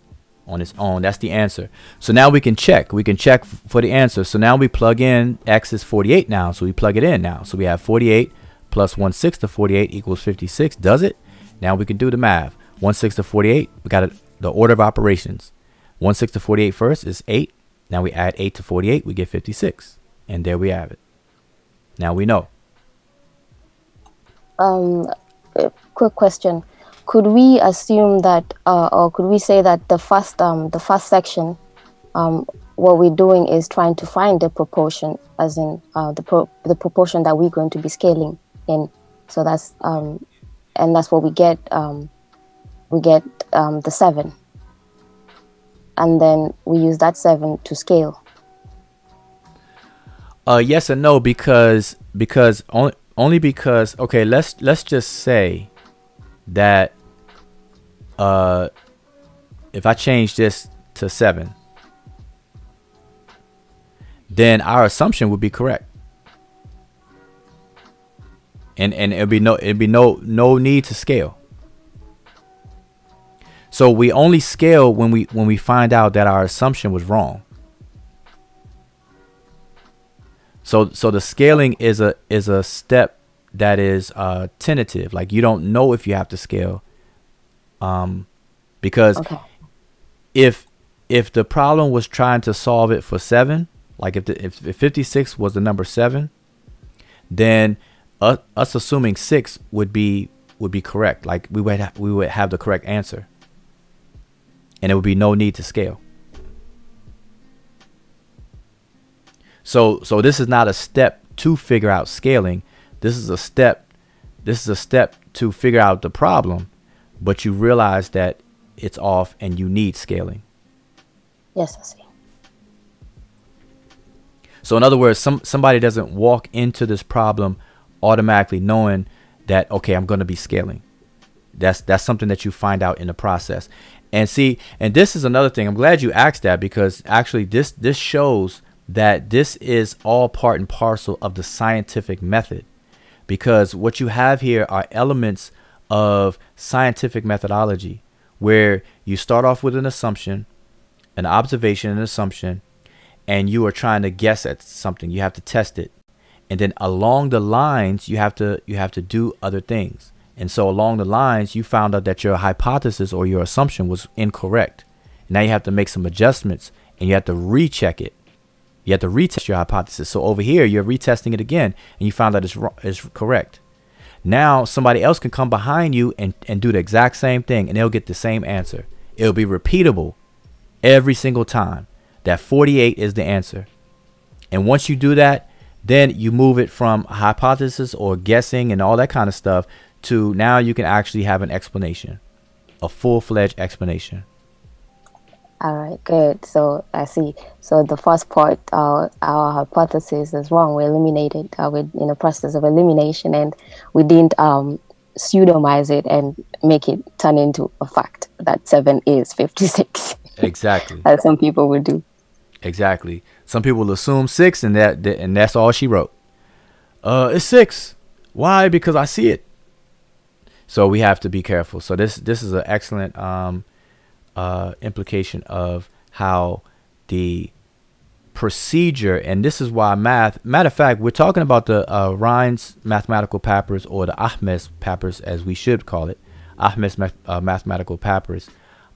on its own. That's the answer. So now we can check. We can check for the answer. So now we plug in X is 48 now. So we plug it in now. So we have 48 plus 1/6 of 48 equals 56. Does it? Now we can do the math. 1/6 of 48. We got the order of operations. 1/6 of 48 first is 8. Now we add 8 to 48. We get 56. And there we have it. Now we know. Quick question. Could we assume that, or could we say that the first section, what we're doing is trying to find the proportion, as in the proportion that we're going to be scaling in. So that's and that's what we get. We get the 7, and then we use that 7 to scale. Yes and no, because only because, okay, let's just say that if I change this to 7, then our assumption would be correct, and it'd be no need to scale. So we only scale when we find out that our assumption was wrong. So the scaling is a step that is tentative. Like, you don't know if you have to scale, because Okay. if the problem was trying to solve it for 7, like if 56 was the number 7, then us assuming 6 would be correct. Like we would have the correct answer, and it would be no need to scale. So this is not a step to figure out scaling. This is a step to figure out the problem, but you realize that it's off and you need scaling. Yes, I see. So in other words, somebody doesn't walk into this problem automatically knowing that, okay, I'm going to be scaling. That's something that you find out in the process. And see, and this is another thing. I'm glad you asked that, because actually this shows that this is all part and parcel of the scientific method, because what you have here are elements of scientific methodology, where you start off with an assumption, an observation, an assumption, and you are trying to guess at something. You have to test it. And then along the lines, you have to do other things. And so along the lines, you found out that your hypothesis or your assumption was incorrect. Now you have to make some adjustments, and you have to recheck it. You have to retest your hypothesis. So over here, you're retesting it again, and you found out it's correct. Now somebody else can come behind you and do the exact same thing, and they'll get the same answer. It'll be repeatable every single time. That 48 is the answer. And once you do that, then you move it from hypothesis or guessing and all that kind of stuff to now you can actually have an explanation, a full-fledged explanation. All right, good. So I see. So the first part, our hypothesis is wrong. We eliminated. We're in the process of elimination, and we didn't pseudomize it and make it turn into a fact that 7 is 56. Exactly. As some people would do. Exactly. Some people assume 6, and that's all she wrote. It's 6. Why? Because I see it. So we have to be careful. So this is an excellent implication of how the procedure, and this is why matter of fact, we're talking about the Rhine's mathematical papyrus, or the Ahmes papyrus as we should call it, Ahmes mathematical papyrus.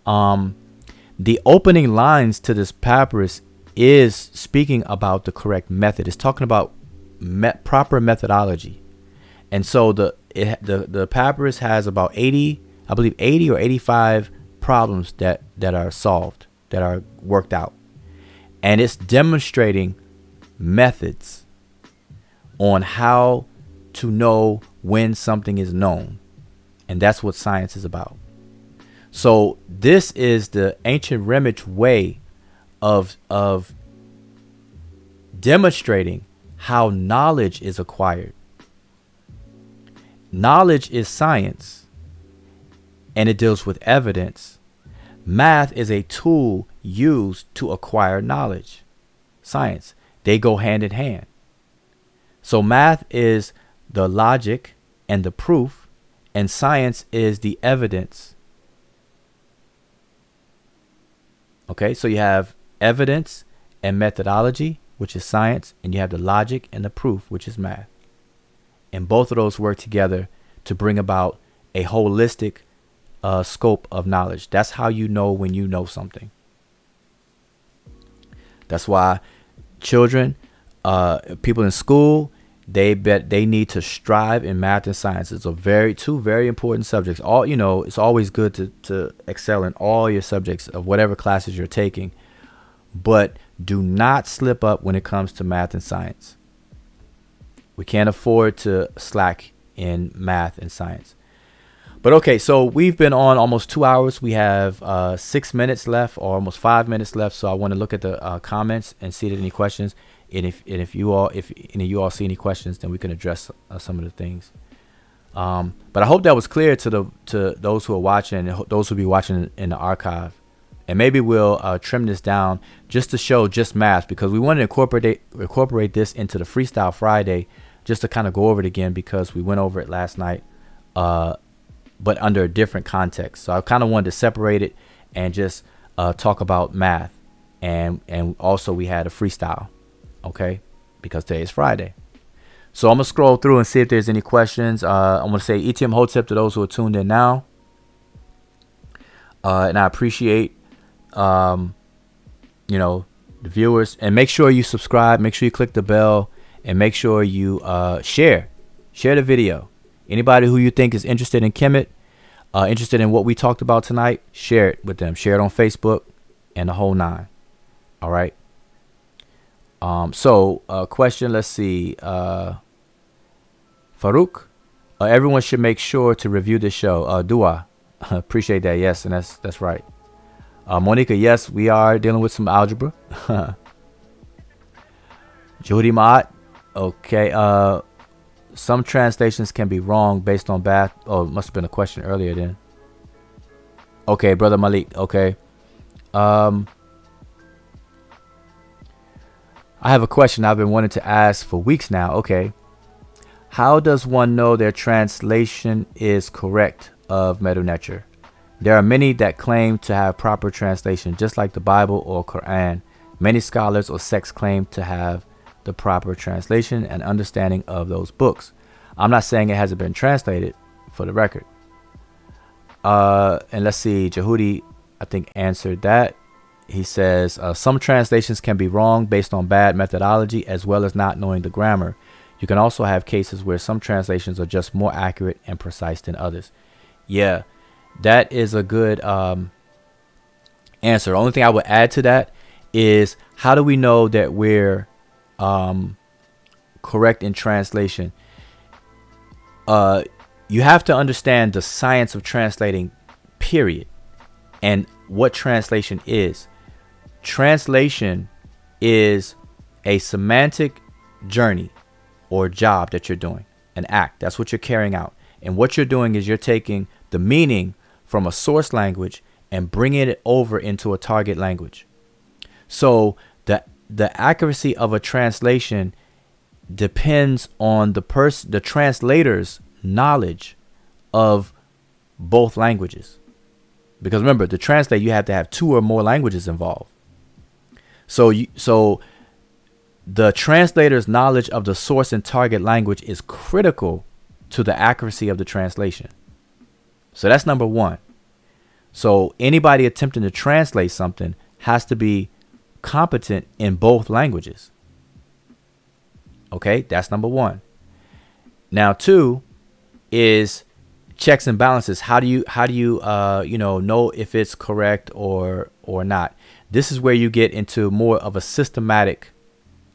The opening lines to this papyrus is speaking about the correct method. It's talking about proper methodology. And so the papyrus has about 80 or 85 problems that are solved, that are worked out. And it's demonstrating methods on how to know when something is known. And that's what science is about. So this is the ancient Remich way of demonstrating how knowledge is acquired. Knowledge is science, and it deals with evidence. Math is a tool used to acquire knowledge. Science, they go hand in hand. So math is the logic and the proof, and science is the evidence. Okay, so you have evidence and methodology, which is science, and you have the logic and the proof, which is math. And both of those work together to bring about a holistic scope of knowledge. That's how you know when you know something. That's why children, people in school, they need to strive in math and science. It's two very important subjects. It's always good to excel in all your subjects of whatever classes you're taking, but do not slip up when it comes to math and science. We can't afford to slack in math and science. But okay, so we've been on almost 2 hours. We have 6 minutes left, or almost 5 minutes left. So I want to look at the comments and see if there are any questions. And if any of you all see any questions, then we can address some of the things. But I hope that was clear to those who are watching and those who will be watching in the archive. And maybe we'll trim this down just to show just math, because we want to incorporate this into the Freestyle Friday, just to kind of go over it again, because we went over it last night, but under a different context. So I kind of wanted to separate it and just talk about math, and also we had a freestyle, okay, because today is Friday. So I'm gonna scroll through and see if there's any questions. I'm gonna say ETM Hotep to those who are tuned in now, and I appreciate the viewers. And make sure you subscribe, make sure you click the bell, and make sure you share the video. Anybody who you think is interested in Kemet, interested in what we talked about tonight, share it with them. Share it on Facebook and the whole 9. All right. So question, let's see. Farouk, everyone should make sure to review this show. Dua, appreciate that. Yes, and that's right. Monica, yes, we are dealing with some algebra. Jody Mott, okay. Some translations can be wrong based on bad. Oh, it must have been a question earlier then. Okay, Brother Malik. Okay. I have a question I've been wanting to ask for weeks now. Okay. How does one know their translation is correct of Medu Neter? There are many that claim to have proper translation, just like the Bible or Quran. Many scholars or sects claim to have the proper translation and understanding of those books. I'm not saying it hasn't been translated, for the record. And let's see, Jehudi, I think, answered that. He says, some translations can be wrong based on bad methodology as well as not knowing the grammar. You can also have cases where some translations are just more accurate and precise than others. Yeah, that is a good answer. The only thing I would add to that is, how do we know that we're correct in translation? You have to understand the science of translating, period, and what translation is. Translation is a semantic journey or job that you're doing, an act. That's what you're carrying out. And what you're doing is you're taking the meaning from a source language and bringing it over into a target language. So the accuracy of a translation depends on the translator's knowledge of both languages. Because remember, to translate, you have to have 2 or more languages involved. So the translator's knowledge of the source and target language is critical to the accuracy of the translation. So that's number 1. So anybody attempting to translate something has to be competent in both languages. Okay, that's number 1. Now 2 is checks and balances. How do you know if it's correct or not? This is where you get into more of a systematic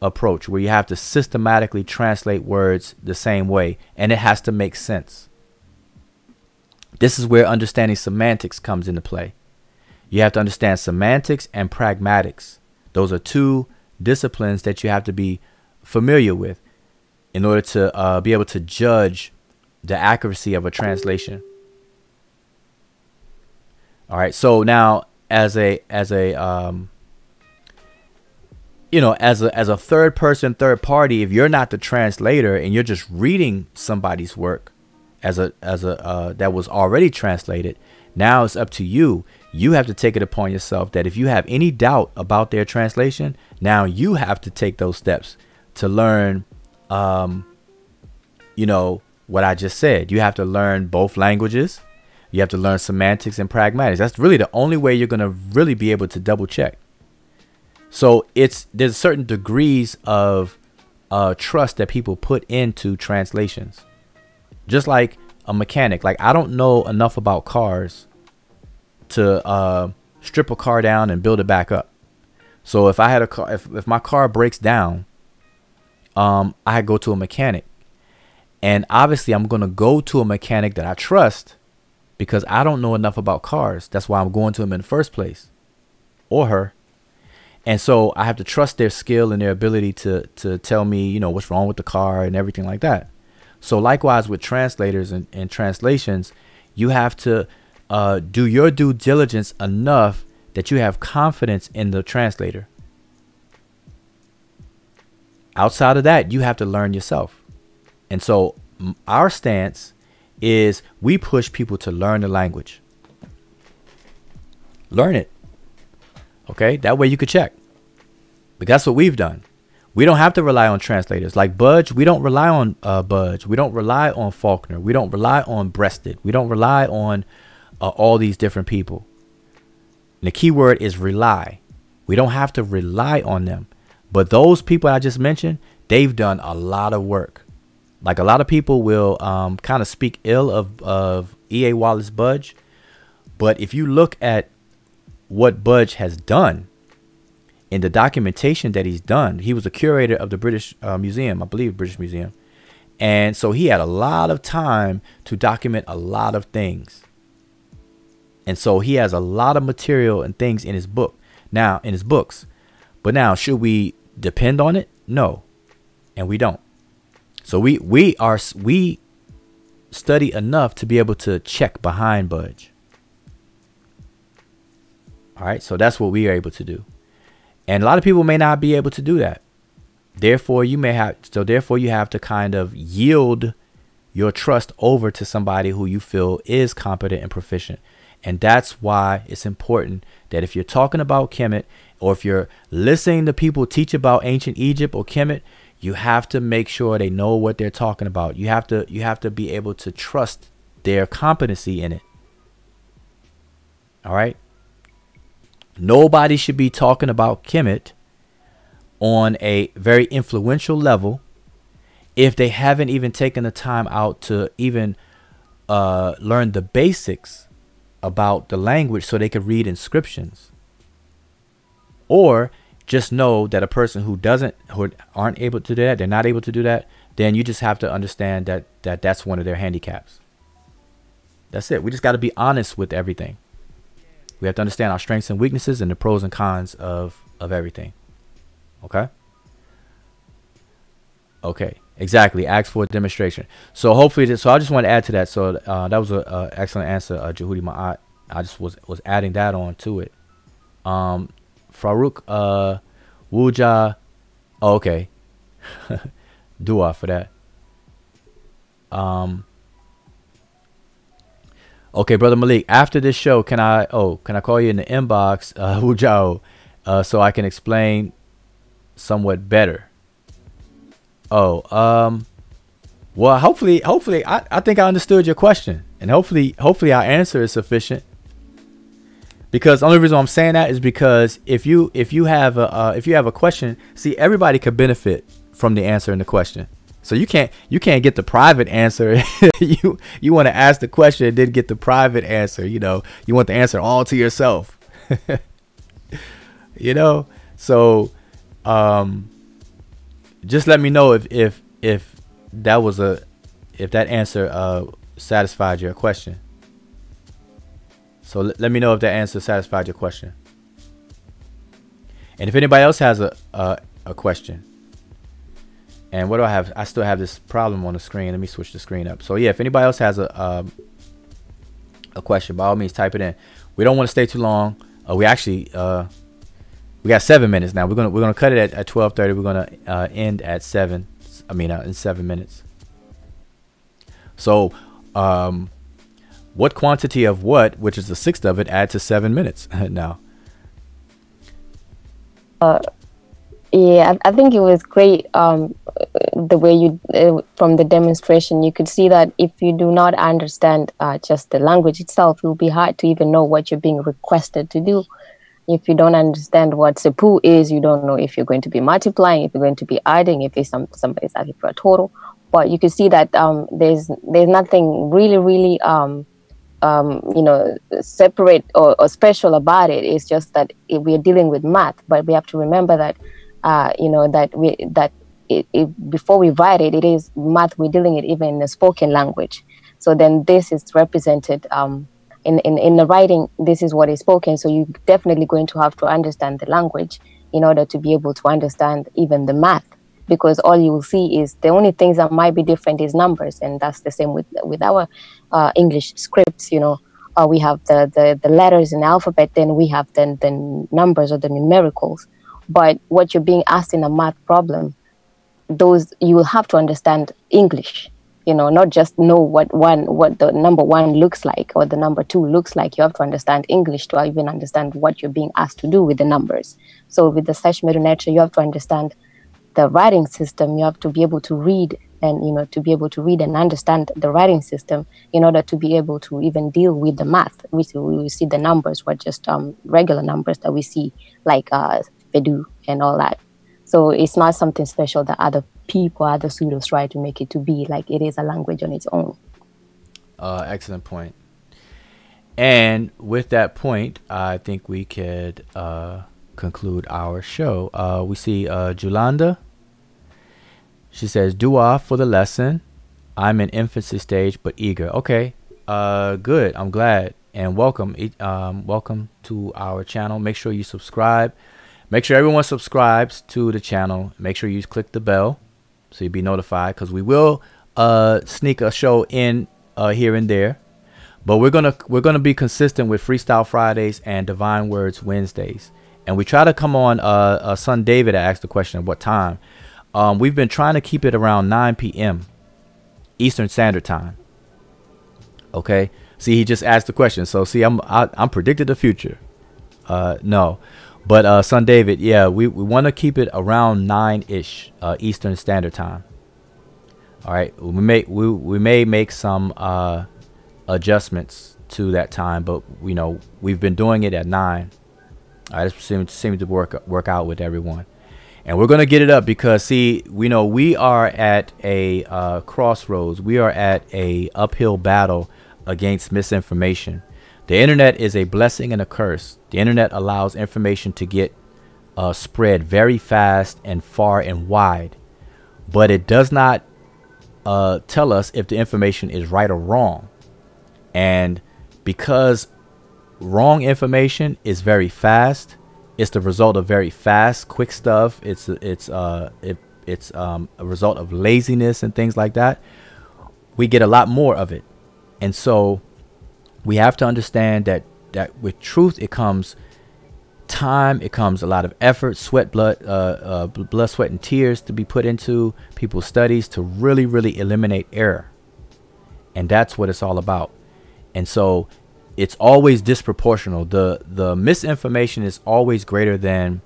approach, where you have to systematically translate words the same way, and it has to make sense. This is where understanding semantics comes into play. You have to understand semantics and pragmatics. Those are 2 disciplines that you have to be familiar with in order to be able to judge the accuracy of a translation. All right. So now, as a third person, third party, if you're not the translator and you're just reading somebody's work that was already translated, now it's up to you. You have to take it upon yourself that if you have any doubt about their translation, now you have to take those steps to learn, what I just said. You have to learn both languages. You have to learn semantics and pragmatics. That's really the only way you're going to really be able to double check. So there's certain degrees of trust that people put into translations. Just like a mechanic. Like, I don't know enough about cars to strip a car down and build it back up. So if I had a car, if my car breaks down, I go to a mechanic. And obviously I'm going to go to a mechanic that I trust, because I don't know enough about cars. That's why I'm going to him in the first place, or her. And so I have to trust their skill and their ability to tell me, what's wrong with the car and everything like that. So likewise with translators and translations, you have to do your due diligence enough that you have confidence in the translator. Outside of that, you have to learn yourself. And so our stance is we push people to learn the language. Learn it. Okay, that way you could check. But that's what we've done. We don't have to rely on translators. Like Budge, we don't rely on Budge. We don't rely on Faulkner. We don't rely on Breasted. We don't rely on all these different people. And the key word is rely. We don't have to rely on them. But those people I just mentioned, they've done a lot of work. Like, a lot of people will kind of speak ill of E.A. Wallace Budge. But if you look at what Budge has done in the documentation that he's done, he was a curator of the British Museum, I believe British Museum. And so he had a lot of time to document a lot of things. And so he has a lot of material and things in his book now, in his books. But now, should we depend on it? No, and we don't. So we study enough to be able to check behind budge. All right, so that's what we are able to do. And a lot of people may not be able to do that. Therefore, you have to kind of yield your trust over to somebody who you feel is competent and proficient. And that's why it's important that if you're talking about Kemet, or if you're listening to people teach about ancient Egypt or Kemet, you have to make sure they know what they're talking about. You have to be able to trust their competency in it. All right. Nobody should be talking about Kemet on a very influential level if they haven't even taken the time out to even learn the basics about the language so they could read inscriptions. Or just know that a person who aren't able to do that, they're not able to do that, then you just have to understand that that's one of their handicaps. That's it. We just got to be honest with everything. We have to understand our strengths and weaknesses and the pros and cons of everything. Okay. Okay. Exactly. Ask for a demonstration. So hopefully, so I just want to add to that. So that was an excellent answer, Jehudi Ma'at. I just was adding that on to it. Farouk Wuja. Oh, okay. Dua for that. Okay, Brother Malik, after this show, can I call you in the inbox, Wujao, so I can explain somewhat better? Well, hopefully, I think I understood your question, and hopefully our answer is sufficient. Because the only reason I'm saying that is because if you have a question, see, everybody could benefit from the answer in the question. So you can't get the private answer. you want to ask the question and then get the private answer. You want the answer all to yourself. So just let me know if that answer satisfied your question. So let me know if that answer satisfied your question. And if anybody else has a question. And what do I have? I still have this problem on the screen. Let me switch the screen up. So yeah, if anybody else has a question, by all means type it in. We don't want to stay too long. We actually we got 7 minutes now. We're gonna cut it at 12:30. We're gonna end at 7. In 7 minutes. So what quantity of what, which is the sixth of it, add to 7 minutes now? Yeah, I think it was great. The way you, from the demonstration, you could see that if you do not understand just the language itself, it will be hard to even know what you're being requested to do. If you don't understand what sepu is, you don't know if you're going to be multiplying, if you're going to be adding, if it's somebody's asking for a total. But you can see that there's nothing really separate or special about it. It's just that we are dealing with math, but we have to remember that before we write it, it is math. We're dealing it even in the spoken language. So then this is represented in the writing. This is what is spoken. So you're definitely going to have to understand the language in order to be able to understand even the math, because all you will see is the only things that might be different is numbers, and that's the same with our English scripts. We have the letters in the alphabet, then we have the numbers or the numericals. But what you're being asked in a math problem, those you will have to understand English, not just know what the number 1 looks like or the number 2 looks like. You have to understand English to even understand what you're being asked to do with the numbers. So with the Seshmerunetra, you have to understand the writing system. You have to be able to read and, to be able to read and understand the writing system in order to be able to even deal with the math. We see the numbers were just regular numbers that we see, like Fedu and all that. So it's not something special that other people, other pseudos try to make it to be. Like, it is a language on its own. Excellent point. And with that point, I think we could conclude our show. We see Julanda. She says, dua for the lesson. I'm in infancy stage, but eager. Okay. Good. I'm glad. And welcome. Welcome to our channel. Make sure you subscribe. Make sure everyone subscribes to the channel. Make sure you click the bell. so you'll be notified, because we will sneak a show in here and there. But we're gonna be consistent with Freestyle Fridays and Divine Words Wednesdays. And we try to come on son David asked the question of what time. We've been trying to keep it around 9 p.m. Eastern Standard Time. Okay. See, he just asked the question. So see, I'm predicted the future. No. But son David, yeah, we want to keep it around 9-ish Eastern Standard Time. All right. We may make some adjustments to that time, but we've been doing it at 9. All right, it seems to work out with everyone, and we're gonna get it up because see, we are at a crossroads. We are at a uphill battle against misinformation. The internet is a blessing and a curse. The internet allows information to get spread very fast and far and wide, but it does not tell us if the information is right or wrong. And because wrong information is very fast, it's the result of very fast, quick stuff. It's a result of laziness and things like that. We get a lot more of it, and so we have to understand that with truth it comes time, it comes a lot of effort, sweat, blood, sweat, and tears to be put into people's studies to really eliminate error, and that's what it's all about. And so it's always disproportional. The misinformation is always greater than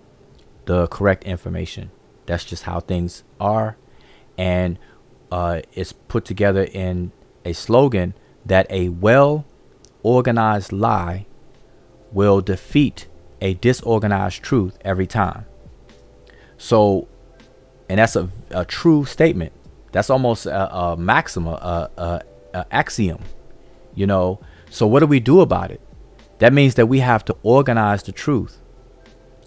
the correct information. That's just how things are. And it's put together in a slogan that a well-organized lie will defeat a disorganized truth every time. So, and that's a true statement. That's almost a maxim, a axiom, So what do we do about it? That means that we have to organize the truth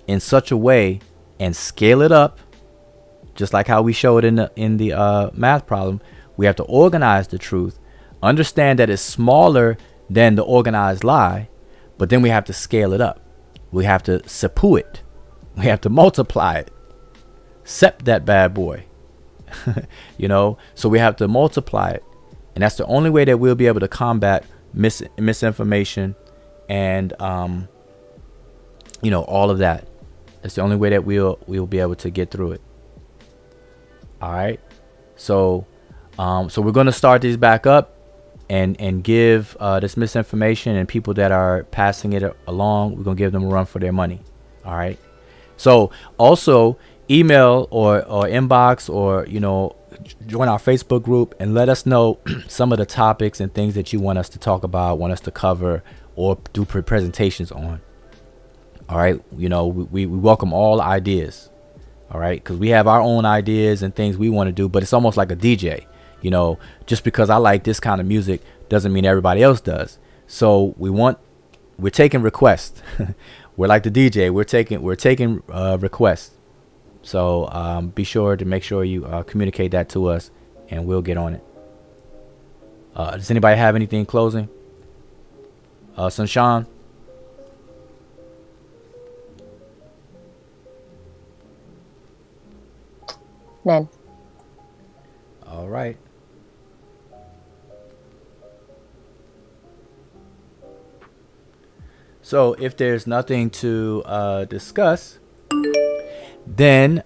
in such a way and scale it up, just like how we showed in the math problem. We have to organize the truth, understand that it's smaller than the organized lie, but then we have to scale it up. We have to sepu it. We have to multiply it. Sep that bad boy. So we have to multiply it. And that's the only way that we'll be able to combat misinformation and all of that. That's the only way that we'll be able to get through it. All right. So we're going to start these back up and give this misinformation and people that are passing it along, we're going to give them a run for their money. All right. So also email or inbox or join our Facebook group and let us know some of the topics and things that you want us to talk about, want us to cover, or do presentations on. All right. We welcome all ideas. All right. Because we have our own ideas and things we want to do, but it's almost like a DJ. Just because I like this kind of music doesn't mean everybody else does. So we're taking requests. We're like the DJ. We're taking requests. So be sure to make sure you communicate that to us, and we'll get on it. Does anybody have anything closing? Sunshine? None. All right. So if there's nothing to discuss, then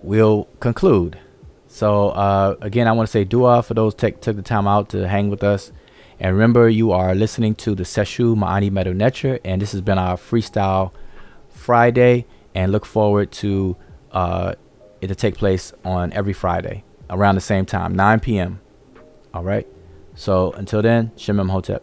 we'll conclude. So again, I want to say dua for those took the time out to hang with us. And remember, you are listening to the Seshu Ma'ani Medu Necher, and this has been our Freestyle Friday, and look forward to it to take place on every Friday around the same time, 9 p.m. All right. So until then, Shemem Hotep.